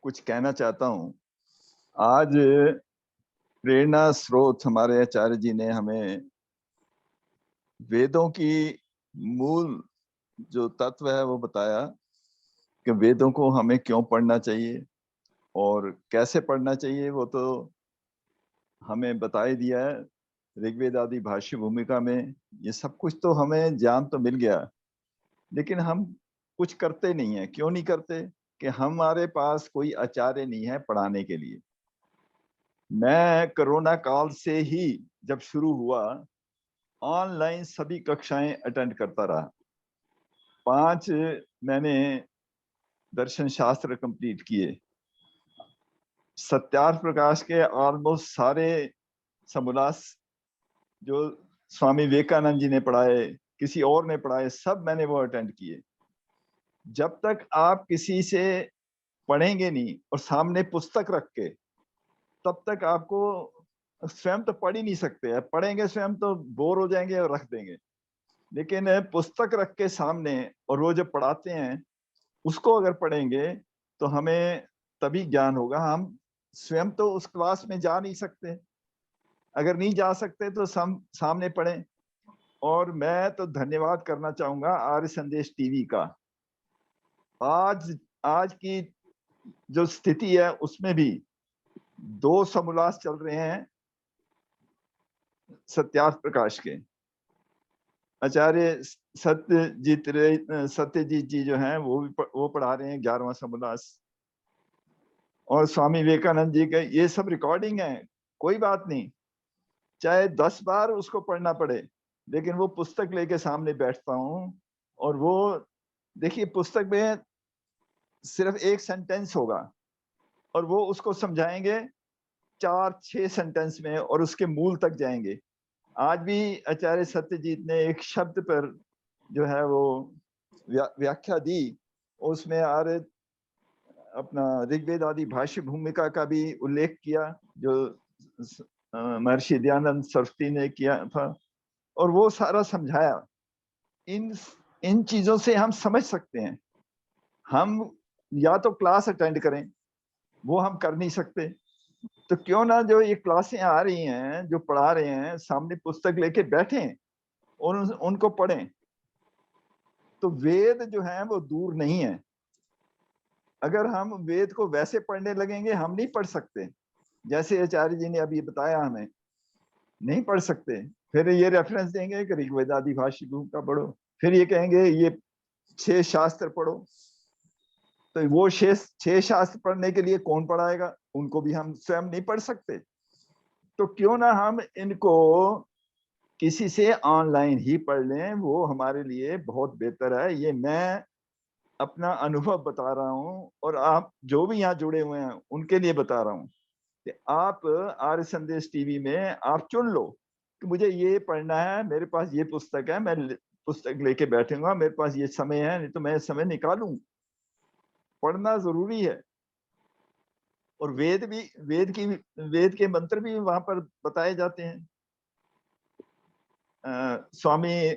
कुछ कहना चाहता हूँ। आज प्रेरणा स्रोत हमारे आचार्य जी ने हमें वेदों की मूल जो तत्व है वो बताया कि वेदों को हमें क्यों पढ़ना चाहिए और कैसे पढ़ना चाहिए, वो तो हमें बता ही दिया है ऋग्वेद आदि भाष्य भूमिका में। ये सब कुछ तो हमें ज्ञान तो मिल गया, लेकिन हम कुछ करते नहीं है। क्यों नहीं करते? कि हमारे पास कोई आचार्य नहीं है पढ़ाने के लिए। मैं कोरोना काल से ही जब शुरू हुआ ऑनलाइन सभी कक्षाएं अटेंड करता रहा। 5 मैंने दर्शन शास्त्र कंप्लीट किए। सत्यार्थ प्रकाश के ऑलमोस्ट सारे समोल्लास जो स्वामी विवेकानंद जी ने पढ़ाए, किसी और ने पढ़ाए, सब मैंने वो अटेंड किए। जब तक आप किसी से पढ़ेंगे नहीं और सामने पुस्तक रख के, तब तक आपको स्वयं तो पढ़ ही नहीं सकते हैं। पढ़ेंगे स्वयं तो बोर हो जाएंगे और रख देंगे, लेकिन पुस्तक रख के सामने और वो जो पढ़ाते हैं उसको अगर पढ़ेंगे तो हमें तभी ज्ञान होगा। हम स्वयं तो उस क्लास में जा नहीं सकते, अगर नहीं जा सकते तो सामने पढ़ें। और मैं तो धन्यवाद करना चाहूंगा आर्य संदेश टीवी का। आज आज की जो स्थिति है उसमें भी 2 समोल्लास चल रहे हैं सत्यार्थ प्रकाश के। आचार्य सत्यजीत जी जो हैं वो पढ़ा रहे हैं 11वां समोल्लास, और स्वामी विवेकानंद जी के ये सब रिकॉर्डिंग है। कोई बात नहीं, चाहे 10 बार उसको पढ़ना पड़े, लेकिन वो पुस्तक लेके सामने बैठता हूँ। और वो देखिए, पुस्तक में सिर्फ एक सेंटेंस होगा और वो उसको समझाएंगे 4-6 सेंटेंस में और उसके मूल तक जाएंगे। आज भी आचार्य सत्यजीत ने एक शब्द पर जो है वो व्याख्या दी, उसमें आर्य अपना ऋग्वेद आदि भाष्य भूमिका का भी उल्लेख किया जो महर्षि दयानंद सरस्वती ने किया था, और वो सारा समझाया। इन इन चीजों से हम समझ सकते हैं। हम या तो क्लास अटेंड करें, वो हम कर नहीं सकते, तो क्यों ना जो ये क्लासें आ रही हैं, जो पढ़ा रहे हैं, सामने पुस्तक लेके बैठें और उनको पढ़ें। तो वेद जो है वो दूर नहीं है। अगर हम वेद को वैसे पढ़ने लगेंगे, हम नहीं पढ़ सकते जैसे आचार्य जी ने अभी बताया, हमें नहीं पढ़ सकते। फिर ये रेफरेंस देंगे कि ऋग्वेद आदि भाष्य का पढ़ो, फिर ये कहेंगे ये 6 शास्त्र पढ़ो। तो वो 6 शास्त्र पढ़ने के लिए कौन पढ़ाएगा? उनको भी हम स्वयं नहीं पढ़ सकते। तो क्यों ना हम इनको किसी से ऑनलाइन ही पढ़ लें, वो हमारे लिए बहुत बेहतर है। ये मैं अपना अनुभव बता रहा हूँ, और आप जो भी यहाँ जुड़े हुए हैं उनके लिए बता रहा हूँ कि आप आर्य संदेश टीवी में आप चुन लो कि मुझे ये पढ़ना है, मेरे पास ये पुस्तक है, मैं पुस्तक लेके बैठूंगा, मेरे पास ये समय है, नहीं तो मैं समय निकालूं। पढ़ना जरूरी है। और वेद के मंत्र भी वहां पर बताए जाते हैं। स्वामी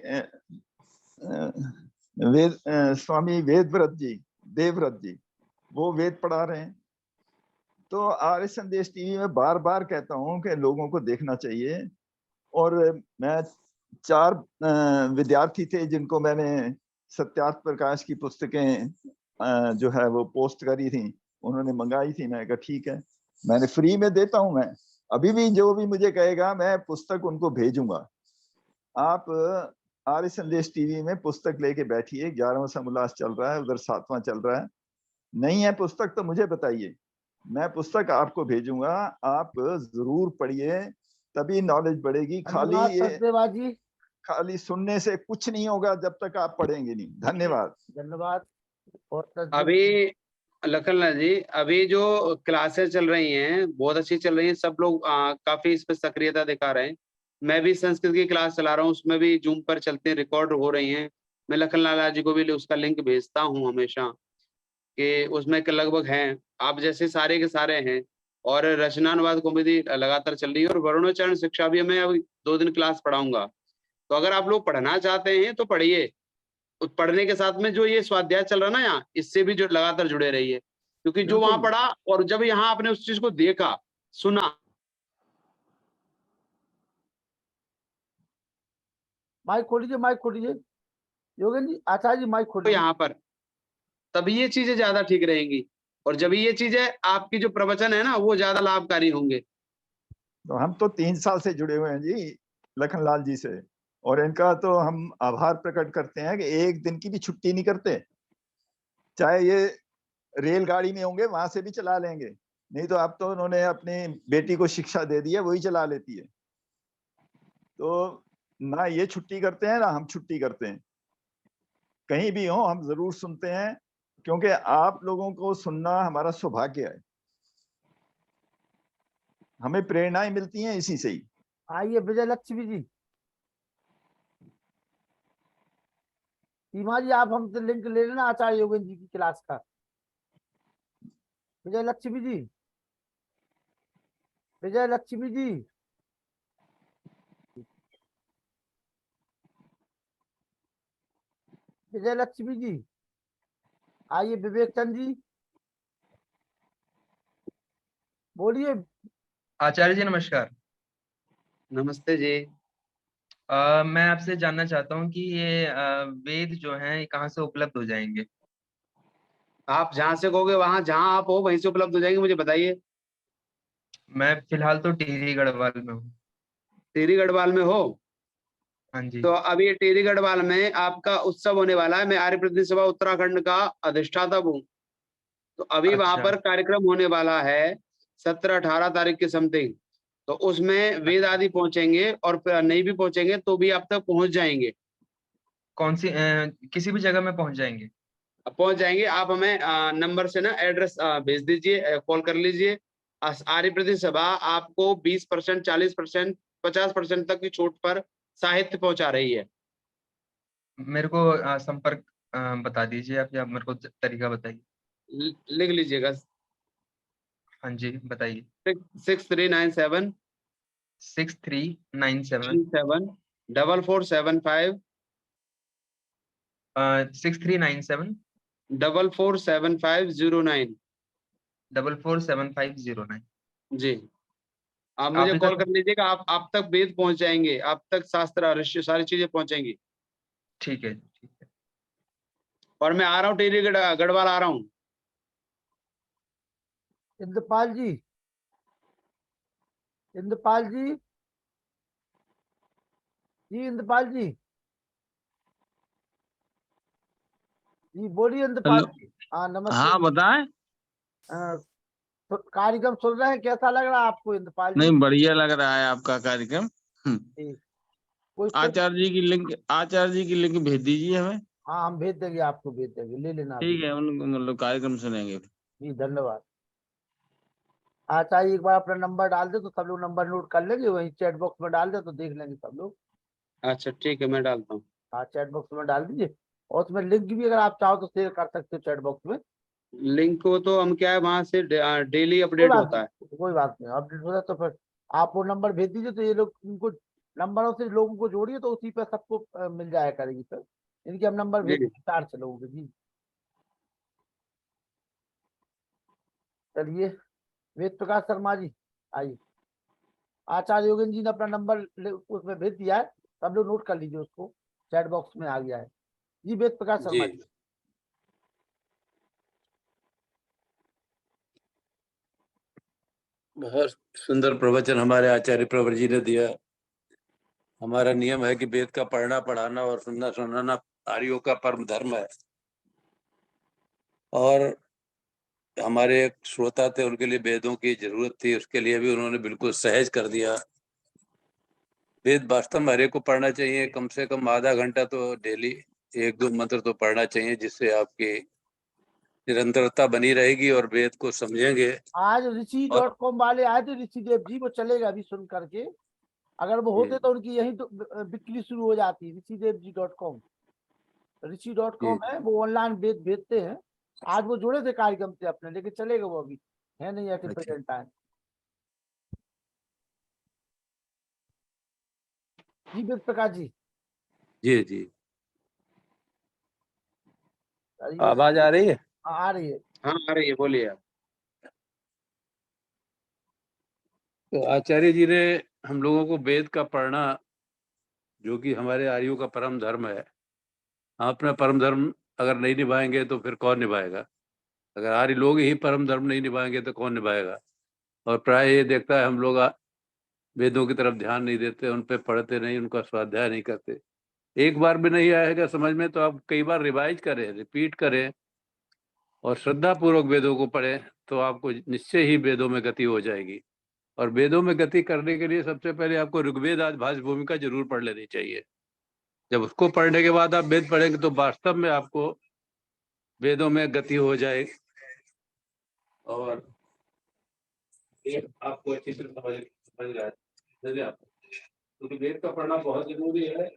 देवव्रत जी वो वेद पढ़ा रहे हैं। तो आर्य संदेश टीवी में बार बार कहता हूं कि लोगों को देखना चाहिए। और मैं 4 विद्यार्थी थे जिनको मैंने सत्यार्थ प्रकाश की पुस्तकें जो है वो पोस्ट करी थी, उन्होंने मंगाई थी। मैं कहा ठीक है, मैंने फ्री में देता हूं। मैं अभी भी जो भी मुझे कहेगा मैं पुस्तक उनको भेजूंगा। आप आर्य संदेश टीवी में पुस्तक लेके बैठिए। 11वां समोल्लास चल रहा है, उधर 7वां चल रहा है। नहीं है पुस्तक तो मुझे बताइए, मैं पुस्तक आपको भेजूंगा। आप जरूर पढ़िए, तभी नॉलेज बढ़ेगी। धन्यवाद सचदेवा जी। खाली सुनने से कुछ नहीं होगा जब तक आप पढ़ेंगे नहीं। धन्यवाद। धन्यवाद। और अभी लखनलाल जी, अभी जो क्लासेस चल रही हैं बहुत अच्छी चल रही हैं। सब लोग काफी इस पर सक्रियता दिखा रहे हैं। मैं भी संस्कृत की क्लास चला रहा हूँ, उसमें भी जूम पर चलते हैं, रिकॉर्ड हो रही हैं। मैं लखनलाल जी को भी उसका लिंक भेजता हूँ हमेशा, कि उसमें के लगभग हैं आप जैसे सारे के सारे हैं। और रचनानुवाद कॉमेडी लगातार चल रही है। और वर्णोच्चारण शिक्षा भी मैं अभी 2 दिन क्लास पढ़ाऊंगा। तो अगर आप लोग पढ़ना चाहते हैं तो पढ़िए। पढ़ने के साथ में जो ये स्वाध्याय चल रहा है ना यहाँ, इससे भी जो लगातार जुड़े रहिए। क्योंकि जो वहां बिल्कुल। पढ़ा और जब यहाँ आपने उस चीज को देखा सुना, माइक खोलिए योगेन जी, आचार्य जी माइक तो खोलिए। यहाँ पर तभी ये चीजें ज्यादा ठीक रहेंगी। और जब ये चीजें आपकी जो प्रवचन है ना वो ज्यादा लाभकारी होंगे। तो हम तो 3 साल से जुड़े हुए हैं जी लखनलाल जी से। और इनका तो हम आभार प्रकट करते हैं कि एक दिन की भी छुट्टी नहीं करते। चाहे ये रेलगाड़ी में होंगे वहां से भी चला लेंगे। नहीं तो अब तो उन्होंने अपनी बेटी को शिक्षा दे दी है, वही चला लेती है। तो ना ये छुट्टी करते हैं ना हम छुट्टी करते हैं। कहीं भी हो हम जरूर सुनते हैं, क्योंकि आप लोगों को सुनना हमारा सौभाग्य है। हमें प्रेरणाएं मिलती हैं इसी से ही। आइए विजय लक्ष्मी जी। सीमा जी, आप हमसे लिंक ले लेना आचार्य योगेन जी की क्लास का। विजय लक्ष्मी जी, विजय लक्ष्मी जी। विजय लक्ष्मी जी। आइए विवेक चंद जी, बोलिए। आचार्य जी नमस्कार। नमस्ते जी। मैं आपसे जानना चाहता हूँ कि ये वेद जो हैं ये कहाँ से उपलब्ध हो जाएंगे? आप जहां से कहोगे वहां, जहां आप हो वहीं से उपलब्ध हो जाएंगे। मुझे बताइए। मैं फिलहाल तो टिहरी गढ़वाल में हूँ। टिहरी गढ़वाल में हो? हाँ जी। तो अभी टिहरी गढ़वाल में आपका उत्सव होने वाला है। मैं आर्य प्रतिनिधि सभा उत्तराखंड का अधिष्ठाता हूँ। तो अभी वहां अच्छा। पर कार्यक्रम होने वाला है 17-18 तारीख के समथिंग। तो उसमें वेद अच्छा। आदि पहुंचेंगे, और फिर नहीं भी पहुंचेंगे तो भी आप तक पहुंच जाएंगे। कौन सी किसी भी जगह में पहुंच जाएंगे? अब पहुंच जाएंगे। आप हमें नंबर से ना एड्रेस भेज दीजिए, कॉल कर लीजिए। आर्य प्रतिनिधि सभा आपको 20%, 40%, 50% तक की छूट पर साहित्य पहुंचा रही है। मेरे को संपर्क बता दीजिए आप, या मेरे को तरीका बताइए। लिख लीजिएगा। हाँ जी बताइए। 6397 6397 4475 6397 447509। 447509। जी, आप मुझे आपने कॉल तक। कर लीजिएगा। आप तक वेद पहुंच जाएंगे, आप तक शास्त्र ऋषि सारी चीजें पहुंचेंगी। ठीक है ठीक है। और मैं आ रहा हूँ टिहरी गढ़वाल आ रहा हूँ। इंद्रपाल जी, इंद्रपाल जी, जी इंद्रपाल जी, जी बोलिए इंद्रपाल हेलो। जी। हाँ नमस्ते हाँ जी। बताएं। तो कार्यक्रम सुन रहे हैं, कैसा लग रहा है आपको इंद्रपाल जी? नहीं, बढ़िया लग रहा है आपका कार्यक्रम। जी, कोई टिप? आचार्य जी की लिंक भेज दीजिए हमें। हाँ हम भेज देंगे, आपको भेज देंगे, ले लेना अभी। ठीक है, उनको मतलब कार्यक्रम सुनेंगे। जी धन्यवाद। आचार्य एक बार अपना नंबर डाल दे तो सब लोग नंबर नोट कर लेंगे, वहीं चैट बॉक्स में डाल दे तो देख लेंगे सब लोग। अच्छा ठीक है, मैं डालता हूँ। हाँ चैट बॉक्स में डाल दीजिए, और उसमें लिंक भी अगर आप चाहो तो शेयर कर सकते हो चैट बॉक्स में। लिंक को तो हम क्या है वहां से डेली कोई अपडेट बात होता है। नहीं, कोई बात नहीं, अपडेट हो जाए तो फिर आप वो नंबर भेज दीजिए, तो ये लोग उनको नंबरों से लोगों को जोड़िए, तो उसी पे सबको मिल जाया करेगी सर। इनके हम नंबर भेज जी देंगे 4 लोगों के जी। चलिए, वेद प्रकाश शर्मा जी आइए। आचार्य योगेंद्र जी ने अपना नंबर उसमें भेज दिया है, सब लोग नोट कर लीजिए उसको, चैट बॉक्स में आ गया है जी। वेद प्रकाश शर्मा जी जी। बहुत सुंदर प्रवचन हमारे आचार्य प्रवर जी ने दिया। हमारा नियम है कि वेद का पढ़ना पढ़ाना और सुनना सुनाना आर्यों का परम धर्म है। और हमारे एक श्रोता थे, उनके लिए वेदों की जरूरत थी, उसके लिए भी उन्होंने बिल्कुल सहज कर दिया। वेद वास्तव में हर एक को पढ़ना चाहिए, कम से कम आधा घंटा तो डेली 1-2 मंत्र तो पढ़ना चाहिए, जिससे आपकी निरंतरता बनी रहेगी और वेद को समझेंगे। आज और ऋषि.com वाले आए थे, ऋषिदेव जी, वो चले गए अभी सुन करके। अगर वो होते तो उनकी यही तो बिक्री शुरू हो जाती। ऋषिदेव.com जी है, वो ऑनलाइन वेद भेजते हैं। आज वो जुड़े थे कार्यक्रम से अपने, लेकिन चले गए वो, अभी है नहीं ऐसे अच्छा प्रेजेंट टाइम। जी वेद प्रकाश जी जी जी आइए। आवाज आ रही है? आ रही है। हाँ आ रही है, बोलिए आप। तो आचार्य जी ने हम लोगों को वेद का पढ़ना, जो कि हमारे आर्यों का परम धर्म है, हम अपना परम धर्म अगर नहीं निभाएंगे तो फिर कौन निभाएगा? अगर आर्य लोग ही परम धर्म नहीं निभाएंगे तो कौन निभाएगा? और प्राय ये देखता है हम लोग वेदों की तरफ ध्यान नहीं देते, उन पे पढ़ते नहीं, उनका स्वाध्याय नहीं करते। एक बार भी नहीं आएगा समझ में तो आप कई बार रिवाइज करें, रिपीट करें और श्रद्धा पूर्वक वेदों को पढ़ें, तो आपको निश्चय ही वेदों में गति हो जाएगी। और वेदों में गति करने के लिए सबसे पहले आपको ऋग्वेद आदि भाष्य भूमिका जरूर पढ़ लेनी चाहिए। जब उसको पढ़ने के बाद आप वेद पढ़ेंगे तो वास्तव में आपको वेदों में गति हो जाएगी और आपको अच्छी तरह समझ रहा है। क्योंकि वेद का पढ़ना बहुत जरूरी है।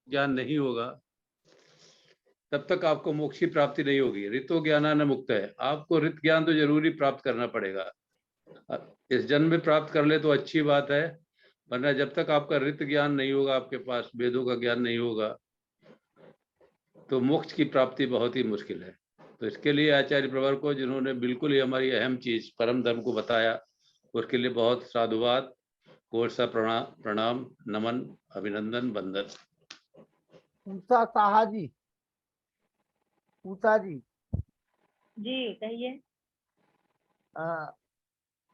ज्ञान नहीं होगा तब तक आपको मोक्ष की प्राप्ति नहीं होगी। ऋतो ज्ञानान मुक्त है, आपको ऋत ज्ञान तो जरूरी प्राप्त करना पड़ेगा। इस जन्म में प्राप्त कर ले तो अच्छी बात है, वरना जब तक आपका ऋत ज्ञान नहीं होगा, आपके पास वेदों का ज्ञान नहीं होगा, तो मोक्ष की प्राप्ति बहुत ही मुश्किल है। तो इसके लिए आचार्य प्रवर को, जिन्होंने बिल्कुल ही हमारी अहम चीज परम धर्म को बताया, उसके लिए बहुत साधुवाद, कोर्सा प्रणाम, नमन, अभिनंदन, वंदन। उषा साहा जी, उषा जी जी कहिए।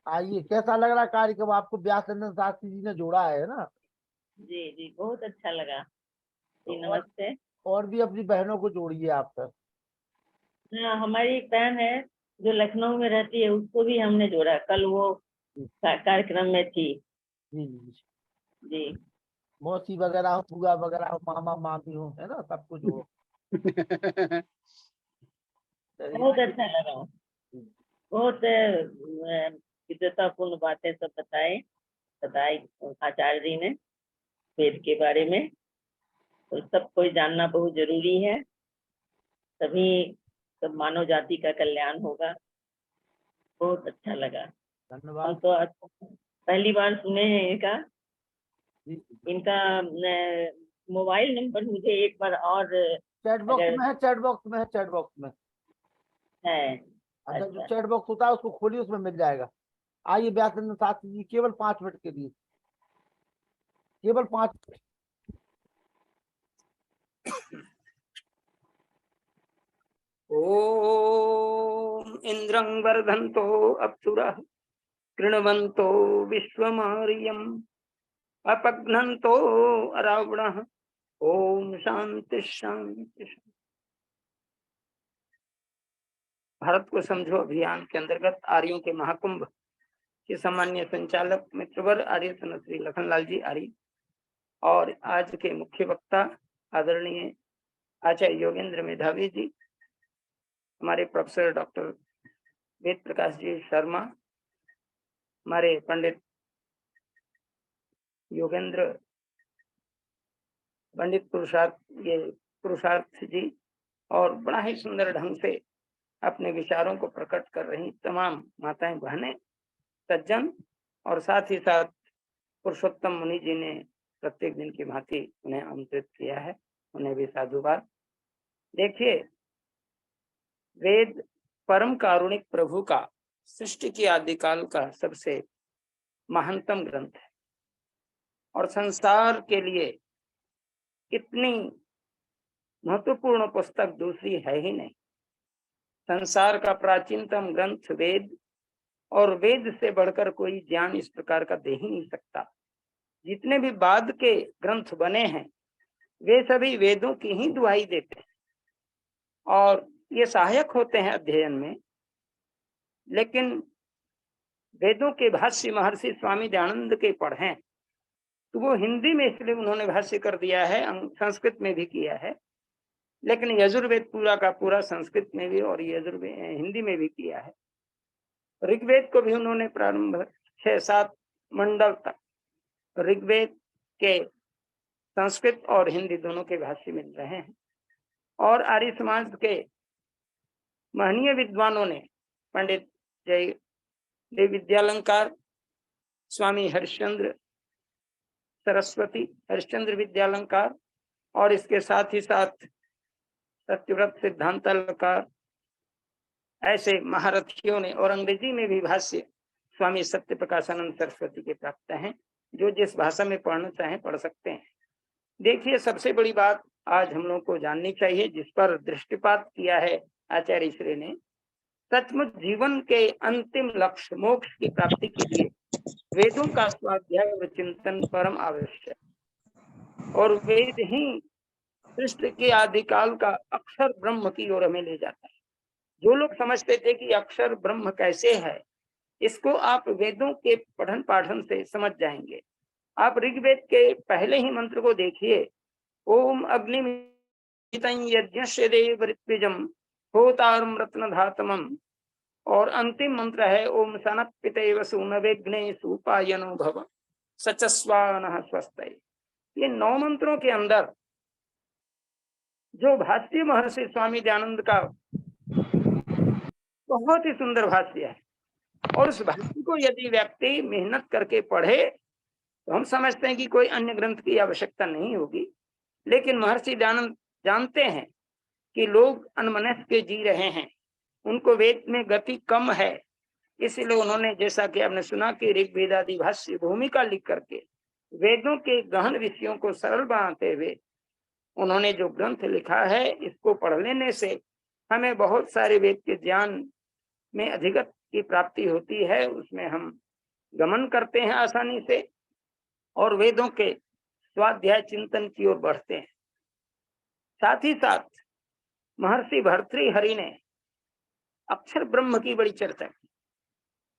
आइए। कैसा लग रहा कार्यक्रम आपको? व्यासचंद्र शास्त्री जी ने जोड़ा है ना? जी जी बहुत अच्छा लगा तो जी। नमस्ते। और भी अपनी बहनों को जोड़िए आप सर। हाँ, हमारी एक बहन है जो लखनऊ में रहती है, उसको भी हमने जोड़ा। कल वो कार्यक्रम में थी। जी जी जी मौसी वगैरह हो, बुआ वगैरह हो, मामा मामी हो, है ना, सबको जोड़ो। चलिए। बहुत अच्छा लगा। बहुत विद्वतापूर्ण बातें सब बताई आचार्य जी ने वेद के बारे में। तो सब कोई जानना बहुत जरूरी है, तभी सब मानव जाति का कल्याण होगा। बहुत अच्छा लगा। हम धन्यवाद तो आज पहली बार सुने हैं इनका। जी। इनका मोबाइल नंबर मुझे एक बार और चैट बॉक्स अगर में है, चैट बॉक्स में है, चैट बॉक्स में। है। अंदर जो अच्छा चैट बॉक्स होता है उसको खोलिए, उसमें मिल जाएगा। आइए व्यासचंद्र शास्त्री जी, केवल 5 मिनट के लिए, केवल 5 मिनट। ओम इंद्रं वर्धन्तो अप्सुरः कृण्वन्तो विश्वमार्यम् अपघ्नन्तो अरावणः। ओम शांति शांति। भारत को समझो अभियान के अंतर्गत आर्यों के महाकुंभ के सामान्य संचालक मित्रवर आर्य श्री लखनलाल जी आर्य और आज के मुख्य वक्ता आदरणीय आचार्य योगेंद्र मेधावी जी, हमारे प्रोफेसर डॉक्टर वेद प्रकाश जी शर्मा, हमारे पंडित योगेंद्र पंडित पुरुषार्थ जी और बड़ा ही सुंदर ढंग से अपने विचारों को प्रकट कर रही तमाम माताएं बहनें सज्जन और साथ ही साथ पुरुषोत्तम मुनि जी ने प्रत्येक दिन की भांति उन्हें आमंत्रित किया है, उन्हें भी साधुवाद। देखिए, वेद परम कारुणिक प्रभु का सृष्टि के आदिकाल का सबसे महानतम ग्रंथ है और संसार के लिए इतनी महत्वपूर्ण पुस्तक दूसरी है ही नहीं। संसार का प्राचीनतम ग्रंथ वेद और वेद से बढ़कर कोई ज्ञान इस प्रकार का दे ही नहीं सकता। जितने भी बाद के ग्रंथ बने हैं वे सभी वेदों की ही दुहाई देते हैं और ये सहायक होते हैं अध्ययन में, लेकिन वेदों के भाष्य महर्षि स्वामी दयानंद के पढ़ें तो वो हिंदी में इसलिए उन्होंने भाष्य कर दिया है, संस्कृत में भी किया है, लेकिन यजुर्वेद पूरा का पूरा संस्कृत में भी और हिंदी में भी किया है। ऋग्वेद को भी उन्होंने प्रारंभ 6-7 मंडल तक ऋग्वेद के संस्कृत और हिंदी दोनों के भाष्य मिल रहे हैं और आर्य समाज के महनीय विद्वानों ने पंडित जयदेव विद्यालंकार, स्वामी हरिश्चंद्र सरस्वती, हरिश्चंद्र विद्यालंकार और इसके साथ ही साथ सत्यव्रत सिद्धांतालंकार, ऐसे महारथियों ने और अंग्रेजी में भी भाष्य स्वामी सत्य प्रकाशानंद सरस्वती के प्राप्त हैं, जो जिस भाषा में पढ़ना चाहें पढ़ सकते हैं। देखिए, सबसे बड़ी बात आज हम लोग को जाननी चाहिए, जिस पर दृष्टिपात किया है आचार्य श्री ने, सचमुच जीवन के अंतिम लक्ष्य मोक्ष की प्राप्ति के लिए वेदों का स्वाध्याय व चिंतन परम आवश्यक और वेद ही सृष्टि के आदिकाल का अक्षर ब्रह्म की ओर हमें ले जाता है। जो लोग समझते थे कि अक्षर ब्रह्म कैसे है, इसको आप वेदों के पठन पाठन से समझ जाएंगे। आप ऋग्वेद के पहले ही मंत्र को देखिए, ओम अग्निमितं यज्ञस्य देव ऋत्विजं होतारं रत्नधातमं, और अंतिम मंत्र है ओम सनत्पितेव सूनवेग्ने सुपायनो भव सचस्वानः स्वस्तये। ये 9 मंत्रों के अंदर जो भाष्य महर्षि स्वामी दयानंद का बहुत ही सुंदर भाष्य है और उस भाष्य को यदि व्यक्ति मेहनत करके पढ़े तो हम समझते हैं कि कोई अन्य ग्रंथ की आवश्यकता नहीं होगी, लेकिन महर्षि दयानंद जानते हैं कि लोग अनमनस्क जी रहे हैं, उनको वेद में गति कम है, इसलिए उन्होंने, जैसा कि आपने सुना कि ऋग्वेदादि भाष्य भूमिका लिख करके वेदों के गहन विषयों को सरल बनाते हुए उन्होंने जो ग्रंथ लिखा है, इसको पढ़ लेने से हमें बहुत सारे वेद के ज्ञान में अधिगत की प्राप्ति होती है, उसमें हम गमन करते हैं आसानी से और वेदों के स्वाध्याय चिंतन की ओर बढ़ते हैं। साथ ही साथ महर्षि भर्तृहरि ने अक्षर ब्रह्म की बड़ी चर्चा की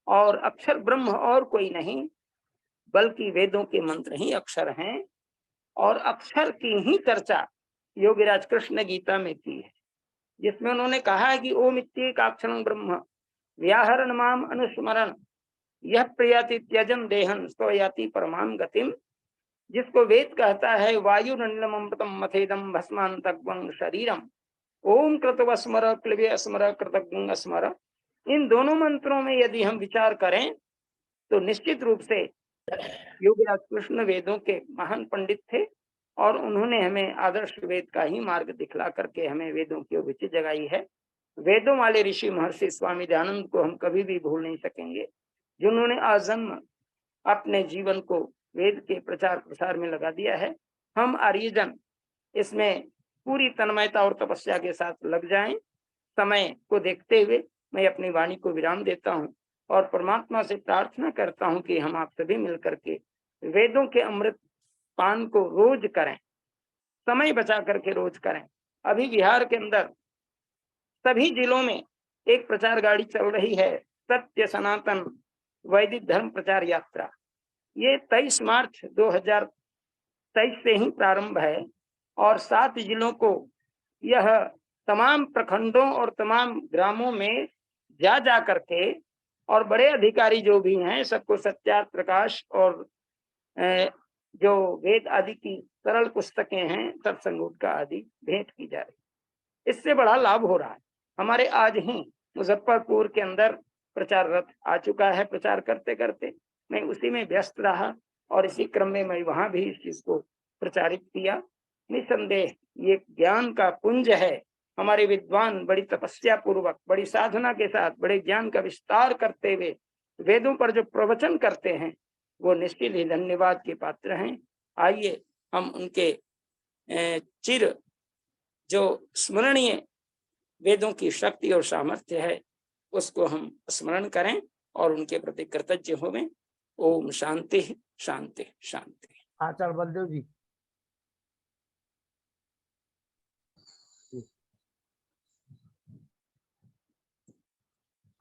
और अक्षर ब्रह्म और कोई नहीं बल्कि वेदों के मंत्र ही अक्षर हैं और अक्षर की ही चर्चा योगीराज कृष्ण गीता में की है, जिसमें उन्होंने कहा है कि ओम इत्येकाक्षरं ब्रह्म व्याहरण माम अनुस्मरण यह प्रयाति त्यजन देहन सो याति परमाम गतिम। जिसको वेद कहता है वायु नलिनम अमृतम मथेदम भस्मांतग्वं शरीरम ओम कृतवस्मर क्लिवे स्मर कृतज्ञ स्मर। इन दोनों मंत्रों में यदि हम विचार करें तो निश्चित रूप से योगीराज कृष्ण वेदों के महान पंडित थे और उन्होंने हमें आदर्श वेद का ही मार्ग दिखला करके हमें वेदों की रुचि जगाई है। वेदों वाले ऋषि महर्षि स्वामी दयानंद को हम कभी भी भूल नहीं सकेंगे, जिन्होंने आजन्म अपने जीवन को वेद के प्रचार प्रसार में लगा दिया है। हम आर्यजन इसमें पूरी तन्मयता और तपस्या के साथ लग जाएं। समय को देखते हुए मैं अपनी वाणी को विराम देता हूं और परमात्मा से प्रार्थना करता हूं कि हम आप सभी मिलकर के वेदों के अमृत पान को रोज करें, समय बचा करके रोज करें। अभी बिहार के अंदर सभी जिलों में एक प्रचार गाड़ी चल रही है, सत्य सनातन वैदिक धर्म प्रचार यात्रा। ये 23 मार्च 2023 से ही प्रारंभ है और 7 जिलों को यह तमाम प्रखंडों और तमाम ग्रामों में जा करके और बड़े अधिकारी जो भी हैं सबको सत्यार्थ प्रकाश और जो वेद आदि की सरल पुस्तकें हैं सत्संगोटका आदि भेंट की जा रही। इससे बड़ा लाभ हो रहा है। हमारे आज ही मुजफ्फरपुर के अंदर प्रचार रथ आ चुका है। प्रचार करते करते मैं उसी में व्यस्त रहा और इसी क्रम में मैं वहां भी इस चीज को प्रचारित किया। निसंदेह ये ज्ञान का पुंज है। हमारे विद्वान बड़ी तपस्या पूर्वक, बड़ी साधना के साथ, बड़े ज्ञान का विस्तार करते हुए वेदों पर जो प्रवचन करते हैं वो निश्चित ही धन्यवाद के पात्र हैं। आइए हम उनके चिर जो स्मरणीय वेदों की शक्ति और सामर्थ्य है उसको हम स्मरण करें और उनके प्रति कृतज्ञ होवें। ओम शांति शांति शांति। आचार्य बलदेव जी।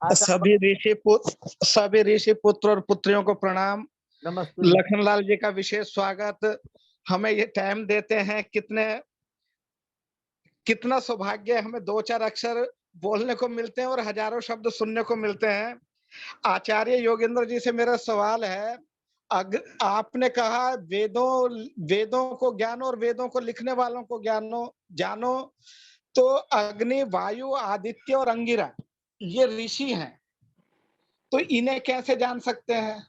सभी ऋषि पुत्र और पुत्रियों को प्रणाम। नमस्ते। लखनलाल जी का विशेष स्वागत। हमें ये टाइम देते हैं, कितना सौभाग्य है, हमें 2-4 अक्षर बोलने को मिलते हैं और हजारों शब्द सुनने को मिलते हैं। आचार्य योगेंद्र जी से मेरा सवाल है, आपने कहा वेदों को ज्ञानो और वेदों को लिखने वालों को जानो, तो अग्नि, वायु, आदित्य और अंगिरा ये ऋषि हैं, तो इन्हें कैसे जान सकते हैं?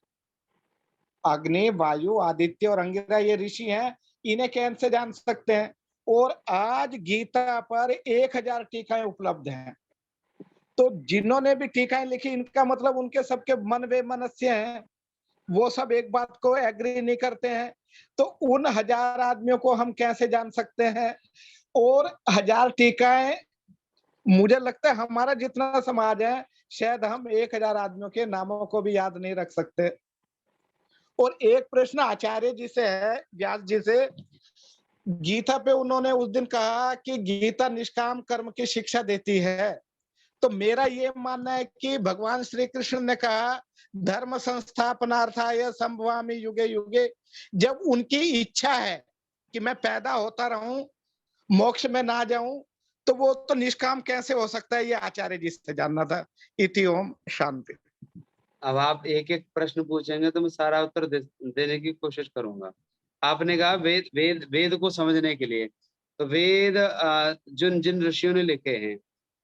अग्नि, वायु, आदित्य और अंगिरा ये ऋषि हैं, इन्हें कैसे जान सकते हैं? और आज गीता पर 1000 टीकाएं उपलब्ध हैं, तो जिन्होंने भी टीकाएं लिखी इनका मतलब उनके सबके मन वे मनस्य हैं, वो सब एक बात को एग्री नहीं करते हैं, तो उन 1000 आदमियों को हम कैसे जान सकते हैं? और 1000 टीकाएं, मुझे लगता है हमारा जितना समाज है शायद हम 1000 आदमियों के नामों को भी याद नहीं रख सकते। और एक प्रश्न आचार्य जी से है, व्यास जी से। गीता पे उन्होंने उस दिन कहा कि गीता निष्काम कर्म की शिक्षा देती है, तो मेरा ये मानना है कि भगवान श्री कृष्ण ने कहा धर्म संस्थापनार्थाय संभवामि युगे युगे, जब उनकी इच्छा है कि मैं पैदा होता रहूं, मोक्ष में ना जाऊं, तो वो तो निष्काम कैसे हो सकता है? ये आचार्य जी से जानना था। इति ओम शांति। अब आप एक एक प्रश्न पूछेंगे तो मैं सारा उत्तर देने की कोशिश करूंगा। आपने कहा वेद को समझने के लिए, तो वेद जिन ऋषियों ने लिखे हैं,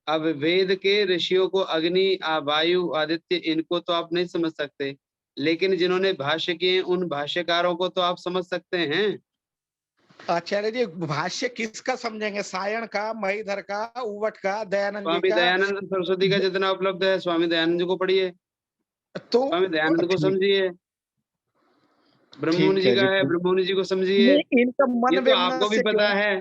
अब वेद के ऋषियों को अग्नि, वायु, आदित्य इनको तो आप नहीं समझ सकते, लेकिन जिन्होंने भाष्य किए उन भाष्यकारों को तो आप समझ सकते हैं। आचार्य जी भाष्य किसका समझेंगे? सायण का, महीधर का, उवट का, दयानंद जी स्वामी का? दयानंद सरस्वती का जितना उपलब्ध है, स्वामी दयानंद जी को पढ़िए, तो स्वामी दयानंद को समझिए। ब्रह्ममुनि जी का है, ब्रह्ममुनि जी को समझिए। इनका मन ये तो आपको भी पता है।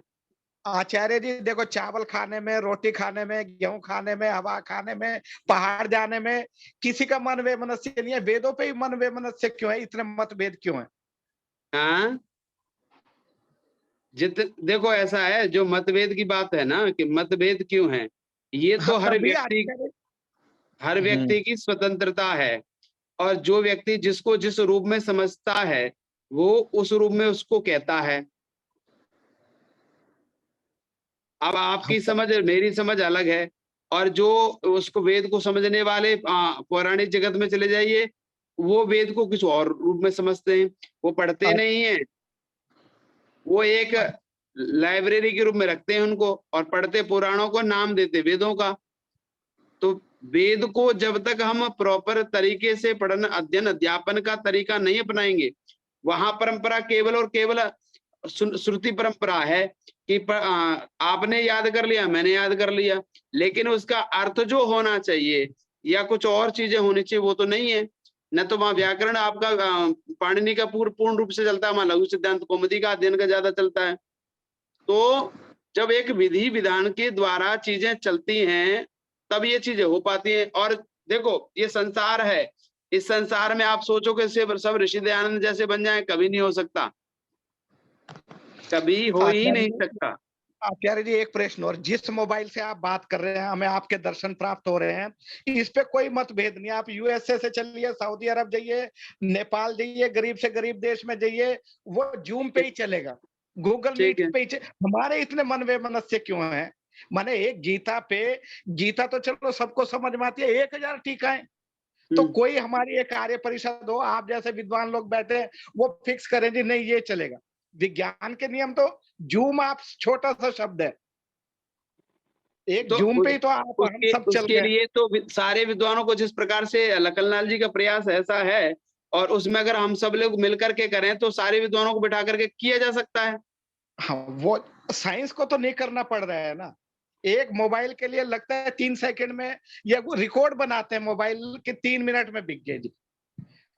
आचार्य जी देखो, चावल खाने में, रोटी खाने में, गेहूं खाने में, हवा खाने में, पहाड़ जाने में किसी का मन वे मनस्य नहीं है। वेदों पे ही मन वे मनस्य क्यों है? इतने मतभेद क्यों है? हाँ, देखो ऐसा है, जो मतभेद की बात है ना कि मतभेद क्यों है, ये तो हर व्यक्ति की स्वतंत्रता है, और जो व्यक्ति जिसको जिस रूप में समझता है वो उस रूप में उसको कहता है। अब आपकी समझ मेरी समझ अलग है, और जो उसको वेद को समझने वाले पौराणिक जगत में चले जाइए, वो वेद को कुछ और रूप में समझते हैं, वो पढ़ते नहीं है, वो एक लाइब्रेरी के रूप में रखते हैं उनको, और पढ़ते पुराणों को नाम देते वेदों का। तो वेद को जब तक हम प्रॉपर तरीके से पढ़ना, अध्ययन अध्यापन का तरीका नहीं अपनाएंगे, वहां परंपरा केवल और केवल श्रुति परंपरा है कि आपने याद कर लिया, मैंने याद कर लिया, लेकिन उसका अर्थ जो होना चाहिए या कुछ और चीजें होनी चाहिए वो तो नहीं है। न तो वहां व्याकरण आपका पाणिनि का पूर्ण रूप से चलता है, वहां लघु सिद्धांत कौमुदी का अध्ययन का ज्यादा चलता है। तो जब एक विधि विधान के द्वारा चीजें चलती हैं तब ये चीजें हो पाती हैं। और देखो ये संसार है, इस संसार में आप सोचो कि सब ऋषि दयानंद जैसे बन जाए, कभी नहीं हो सकता, कभी हो ही नहीं सकता। आचार्य जी एक प्रश्न और, जिस मोबाइल से आप बात कर रहे हैं हमें आपके दर्शन प्राप्त हो रहे हैं, इस पे कोई मतभेद नहीं। आप यूएसए से चलिए, सऊदी अरब जाइए, नेपाल जाइए, गरीब से गरीब देश में जाइए, वो जूम पे ही चलेगा, गूगल मीट पे ही हमारे इतने मन वे मनस्य क्यों है? माने एक गीता तो चलो सबको समझ में आती है, 1000 टीकाएं, तो कोई हमारी एक कार्य परिषद हो, आप जैसे विद्वान लोग बैठे हैं, वो फिक्स करें जी नहीं ये चलेगा। विज्ञान के नियम तो जूम आप छोटा सा शब्द है, एक तो जूम पे ही तो आप हम उसके सब चल उसके रहे हैं। लिए तो सारे विद्वानों को जिस प्रकार से लखनलाल जी का प्रयास ऐसा है, और उसमें अगर हम सब लोग मिलकर के करें तो सारे विद्वानों को बिठा करके किया जा सकता है। हाँ, वो साइंस को तो नहीं करना पड़ रहा है ना। एक मोबाइल के लिए लगता है 3 सेकंड में, या वो रिकॉर्ड बनाते हैं मोबाइल के 3 मिनट में बिक गए जी।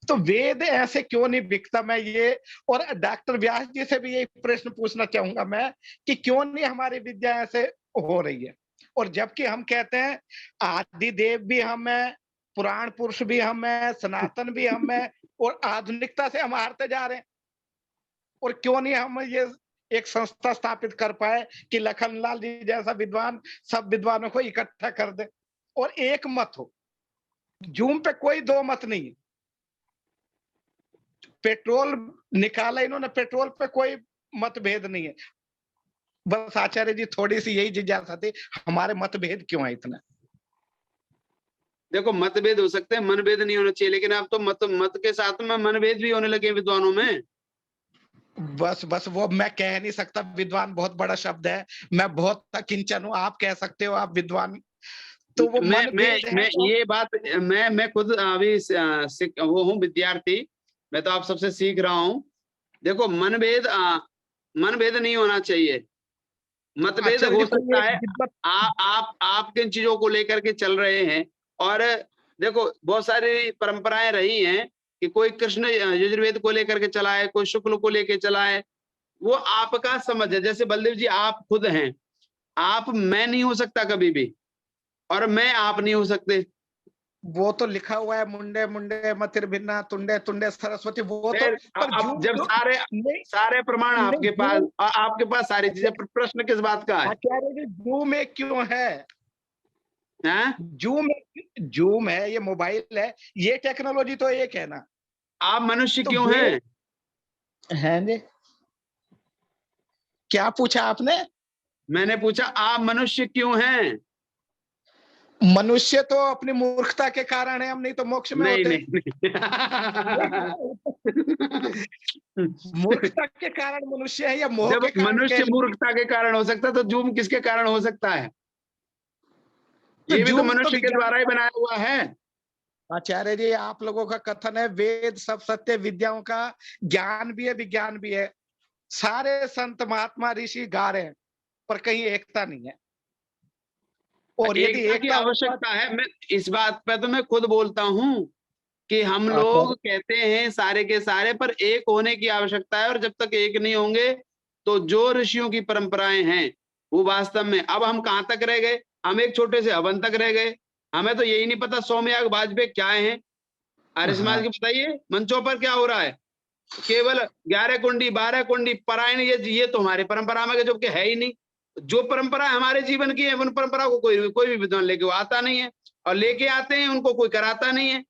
तो वेद ऐसे क्यों नहीं बिकता, मैं ये और डॉक्टर व्यास जी से भी यही प्रश्न पूछना चाहूंगा मैं, कि क्यों नहीं हमारी विद्या ऐसे हो रही है। और जबकि हम कहते हैं आदि देव भी हम है, पुराण पुरुष भी हम है, सनातन भी हम है, और आधुनिकता से हम हारते जा रहे हैं। और क्यों नहीं हम ये एक संस्था स्थापित कर पाए कि लखनलाल जी जैसा विद्वान सब विद्वानों को इकट्ठा कर दे और एक मत हो। जूम पे कोई दो मत नहीं है। पेट्रोल निकाला इन्होंने, पेट्रोल पे कोई मतभेद नहीं है। बस आचार्य जी थोड़ी सी यही जिज्ञासा थी, हमारे मतभेद क्यों है इतना। देखो मतभेद हो सकते हैं, मनभेद नहीं होना चाहिए, लेकिन अब तो मत के साथ में मनभेद भी होने लगे विद्वानों में। बस वो मैं कह नहीं सकता, विद्वान बहुत बड़ा शब्द है, मैं बहुत किंचन हूँ, आप कह सकते हो आप विद्वान। तो वो मनभेद है मैं तो ये बात मैं खुद अभी वो हूँ विद्यार्थी, मैं तो आप सबसे सीख रहा हूँ। देखो मनभेद नहीं होना चाहिए, मतभेद आचार्य हो जी कोई सकता एक है। विद्वत आप किन चीजों को लेकर के चल रहे हैं। और देखो बहुत सारी परंपराएं रही हैं कि कोई कृष्ण यजुर्वेद को लेकर के चला है, कोई शुक्ल को लेकर चला है, वो आपका समझ है। जैसे बलदेव जी आप खुद हैं, आप मैं नहीं हो सकता कभी भी, और मैं आप नहीं हो सकते। वो तो लिखा हुआ है, मुंडे मुंडे मतिर भिन्ना तुंडे तुंडे सरस्वती, वो तो फिर पर अब जूम जब जो नहीं सारे प्रमाण नहीं आपके पास, जूम आपके पास सारी चीजें, प्रश्न किस बात का है? आचार्य जी जूम एक क्यों है, हैं? जूम है, ये मोबाइल है, ये टेक्नोलॉजी तो एक है ना। आप मनुष्य तो क्यों वे हैं? हैं जी, क्या पूछा आपने। मैंने पूछा आप मनुष्य क्यों हैं? मनुष्य तो अपनी मूर्खता के कारण है, हम नहीं तो मोक्ष में नहीं होते। नहीं नहीं। मूर्खता के कारण मनुष्य है या मोह जब के कारण कह मनुष्य लीजिए। मूर्खता के कारण हो सकता है, तो जूम किसके कारण हो सकता है? तो ये भी तो जूम तो मनुष्य के विज्ञान द्वारा ही बनाया हुआ है। आचार्य जी, आप लोगों का कथन है वेद सब सत्य विद्याओं का ज्ञान भी है विज्ञान भी है, सारे संत महात्मा ऋषि गा रहे हैं, पर कहीं एकता नहीं है। और यदि एकता की एकता होता आवश्यकता है। मैं इस बात पे तो मैं खुद बोलता हूँ कि हम लोग आचार्य कहते हैं सारे के सारे, पर एक होने की आवश्यकता है। और जब तक एक नहीं होंगे तो जो ऋषियों की परंपराएं हैं वो वास्तव में, अब हम कहाँ तक रह गए? हम एक छोटे से हवन तक रह गए। हमें तो यही नहीं पता सोमयाग बाजपेयी क्या है। आर्य समाज हाँ की बताइए मंचों पर क्या हो रहा है? केवल 11 कुंडी 12 कुंडी पारायण, ये तो हमारे परंपरा में जो कि है ही नहीं। जो परंपरा हमारे जीवन की है उन परंपरा को कोई भी विद्वान लेके वो आता नहीं है, और लेके आते हैं उनको कोई कराता नहीं है।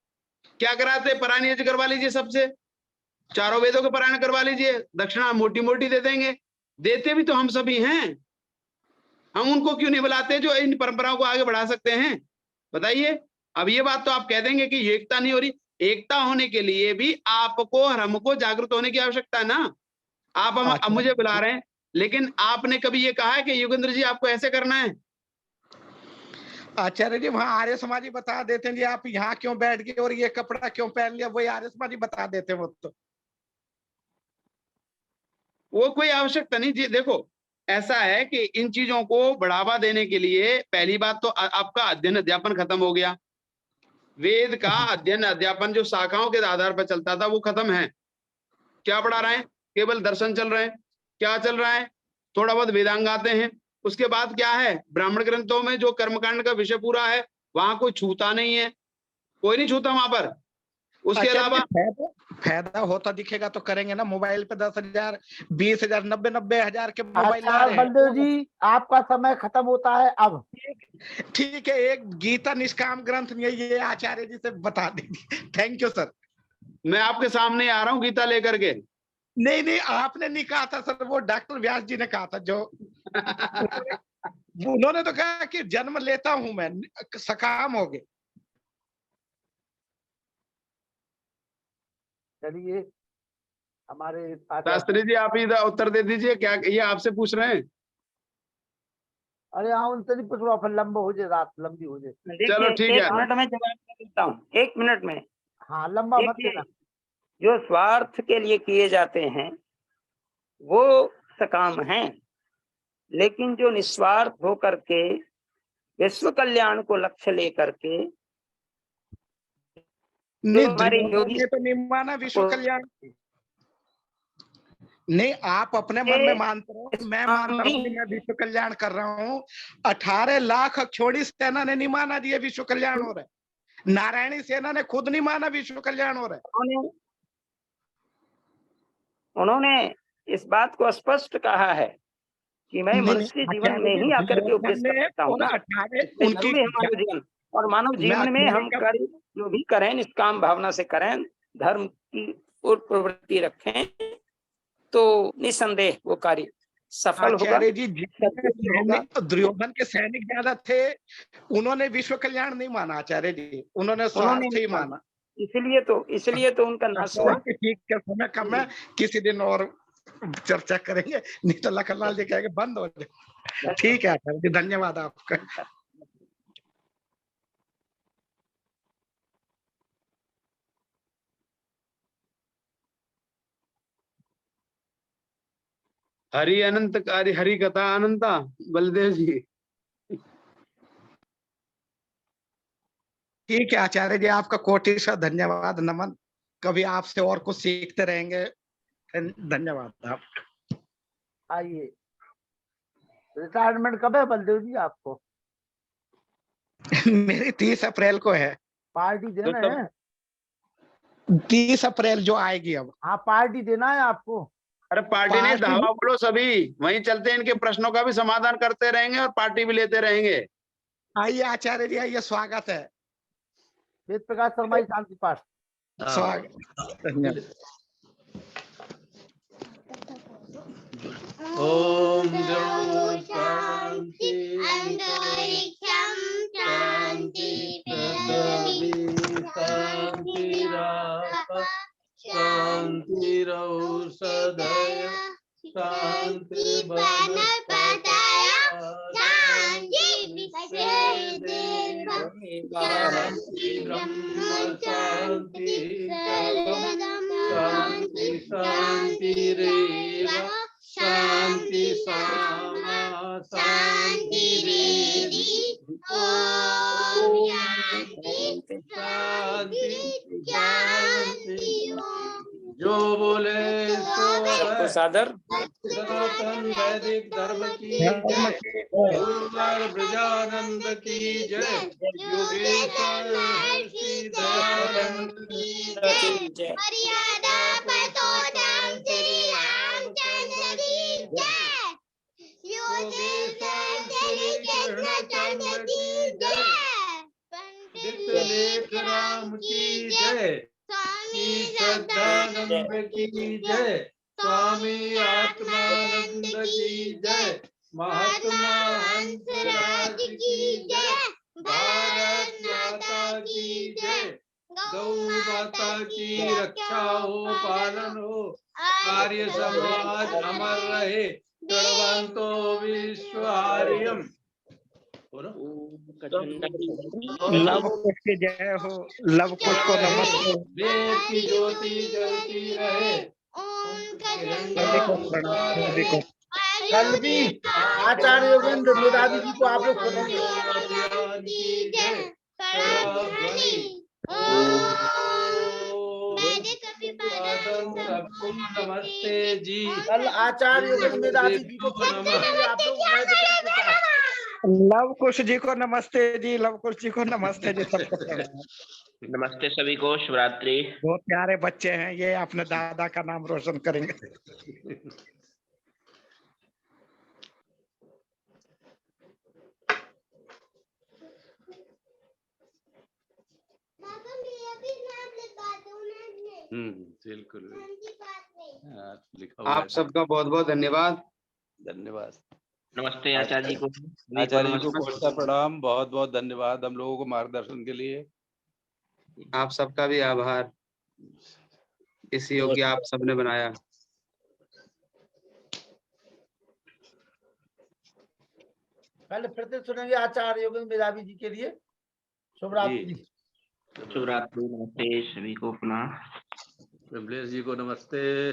क्या कराते हैं? पारायण यज्ञ करवा लीजिए, सबसे चारों वेदों के पारायण करवा लीजिए, दक्षिणा मोटी मोटी दे देंगे। देते भी तो हम सभी हैं, हम उनको क्यों नहीं बुलाते जो इन परंपराओं को आगे बढ़ा सकते हैं? बताइए। अब ये बात तो आप कह देंगे कि एकता नहीं हो रही। एकता होने के लिए भी आपको और हमको जागृत होने की आवश्यकता है ना। आप अब मुझे बुला रहे हैं, लेकिन आपने कभी ये कहा है कि योगेंद्र जी आपको ऐसे करना है? आचार्य जी, वहाँ आर्य समाजी बता देते हैं जी, आप यहाँ क्यों बैठ गए और ये कपड़ा क्यों पहन लिया, वही आर्य समाजी बता देते हैं वो तो। वो कोई आवश्यकता नहीं जी। देखो ऐसा है कि इन चीजों को बढ़ावा देने के लिए पहली बात तो आपका अध्ययन अध्यापन खत्म हो गया। वेद का अध्ययन अध्यापन जो शाखाओं के आधार पर चलता था वो खत्म है। क्या पढ़ा रहे हैं? केवल दर्शन चल रहे हैं। क्या चल रहा है? थोड़ा बहुत वेदांग आते हैं। उसके बाद क्या है? ब्राह्मण ग्रंथों में जो कर्मकांड का विषय पूरा है वहां कोई छूता नहीं है, कोई नहीं छूता वहां पर। उसके अलावा फायदा होता दिखेगा तो करेंगे ना। मोबाइल पे 10,000 20,000 90,000 के मोबाइल आ अच्छा रहे हैं। बलदेव जी, आपका समय खत्म होता है अब। ठीक है, एक गीता निष्काम ग्रंथ नहीं है, ये आचार्य जी से बता दीजिए। Thank you sir. मैं आपके सामने आ रहा हूँ गीता लेकर के। नहीं नहीं, आपने नहीं कहा था सर, वो डॉक्टर व्यास जी ने कहा था। जो उन्होंने तो कहा कि जन्म लेता हूं मैं, सकाम हो गए। चलिए हमारे शास्त्री जी आप इधर उत्तर दे दीजिए, क्या ये आपसे पूछ रहे हैं? अरे हाँ उनसे नहीं पूछवा, फिर लंबा हो जाए, रात लंबी हो जाए। चलो ठीक एक है। मिनट में जवाब दे देता हूँ, 1 मिनट में। हाँ लंबा मत देखिए, देना। जो स्वार्थ के लिए किए जाते हैं वो सकाम हैं, लेकिन जो निस्वार्थ होकर के विश्व कल्याण को लक्ष्य लेकर के नहीं, हमारे दुर्योधन योगी ने तो नहीं माना विश्व कल्याण। नहीं, आप अपने मन में मानते रहो, मैं मानता हूँ कि मैं विश्व कल्याण कर रहा हूँ। 18 लाख अक्षोणी सेना ने नहीं माना जी ये विश्व कल्याण हो रहा है। नारायणी सेना ने खुद नहीं माना विश्व कल्याण हो रहा है। उन्होंने इस बात को स्पष्ट कहा है कि मैं मनुष्य जीवन में ही आकर के उपदेश कर सकता हूँ ना, इससे जरूरी है मानव जीवन। और मानव जीवन में हम कार्य जो भी करें निष्काम भावना से करें, धर्म की ओर प्रवृत्ति रखें, तो निसंदेह वो कार्य सफल होगा। आचार्य जी दुर्योधन के सैनिक ज्यादा थे, उन्होंने विश्व कल्याण नहीं माना आचार्य जी, उन्होंने स्वार्थ ही माना। इसलिए तो उनका नाश हुआ। ठीक है, समय कम है, किसी दिन और चर्चा करेंगे, नहीं तो लखनलाल जी कहेंगे बंद हो जाए। ठीक है आचार्य जी, धन्यवाद आपका। हरि अनंत कार्य हरि कथा अनंता, बलदेव जी। ठीक है आचार्य जी, आपका कोटिशः धन्यवाद, नमन। कभी आपसे और कुछ सीखते रहेंगे। धन्यवाद आप। आइए, रिटायरमेंट कब है बलदेव जी आपको? मेरी 30 अप्रैल को है। पार्टी देना तो है? 30 अप्रैल जो आएगी अब। हाँ पार्टी देना है आपको। अरे पार्टी नहीं, धावा बोलो सभी, वहीं चलते हैं, इनके प्रश्नों का भी समाधान करते रहेंगे और पार्टी भी लेते रहेंगे। आइए आचार्य जी, आइए, स्वागत है। वेद प्रकाश शर्मा जी, शांति पाठ। स्वागत, धन्यवाद। ओम शांति अंतरिक्षं शांति पृथ्वी शांतिराप शांतिरौषधय शांति वनस्पतय शांति विश्वेदेव शांति ब्रह्म शांति सर्वं शांति शांतिरेव शांति सामा शांतिरेधि ओम शांति शांति शांति। जो बोले सो सादर सनातन वैदिक धर्म की जय, गुरुवर ब्रजानंद की जय, योगेश्वर महर्षि दयानंद की जय, मर्यादा पुरुषोत्तम श्री रामचंद्र की जय, योगेश्वर श्री कृष्णचंद्र की जय, पंडित लेख राम की जय, स्वामी श्रद्धानंद की जय, स्वामी आत्मानंद की जय, महात्मा हंसराज की जय, भारत माता की जय, गौ माता की रक्षा हो, पालन हो, आर्य समाज अमर रहे, गणवंतो विश्व आर्यम। लव कुश की जय हो, लव कुश को नमस्ते। वेद की ज्योति जलती रहे। कल भी आचार्य योगेंद्र मेधावी जी को आप लोग सुनेंगे। नमस्ते जी। कल आचार्य योगेंद्र मेधावी जी को सुनेंगे आप लोग। लव कुश जी को नमस्ते जी, लव कुश जी को नमस्ते जी, सबको प्रणाम। नमस्ते सभी को, शिवरात्रि। बहुत प्यारे बच्चे हैं ये, अपने दादा का नाम रोशन करेंगे। बिल्कुल। आप सबका बहुत बहुत धन्यवाद। धन्यवाद। नमस्ते आचार्य जी को। आचार्य जी को बहुत प्रणाम, बहुत बहुत धन्यवाद हम लोगों को मार्गदर्शन के लिए। आप सबका भी आभार। इस योग की आप सबने बनाया। पहले फिर से सुनेंगे आचार्य योगेंद्र मेधावी जी के लिए। शुभ रात्रि। शुभ रात्रि, नमस्ते सभी को पुनः। विमलेश जी को नमस्ते।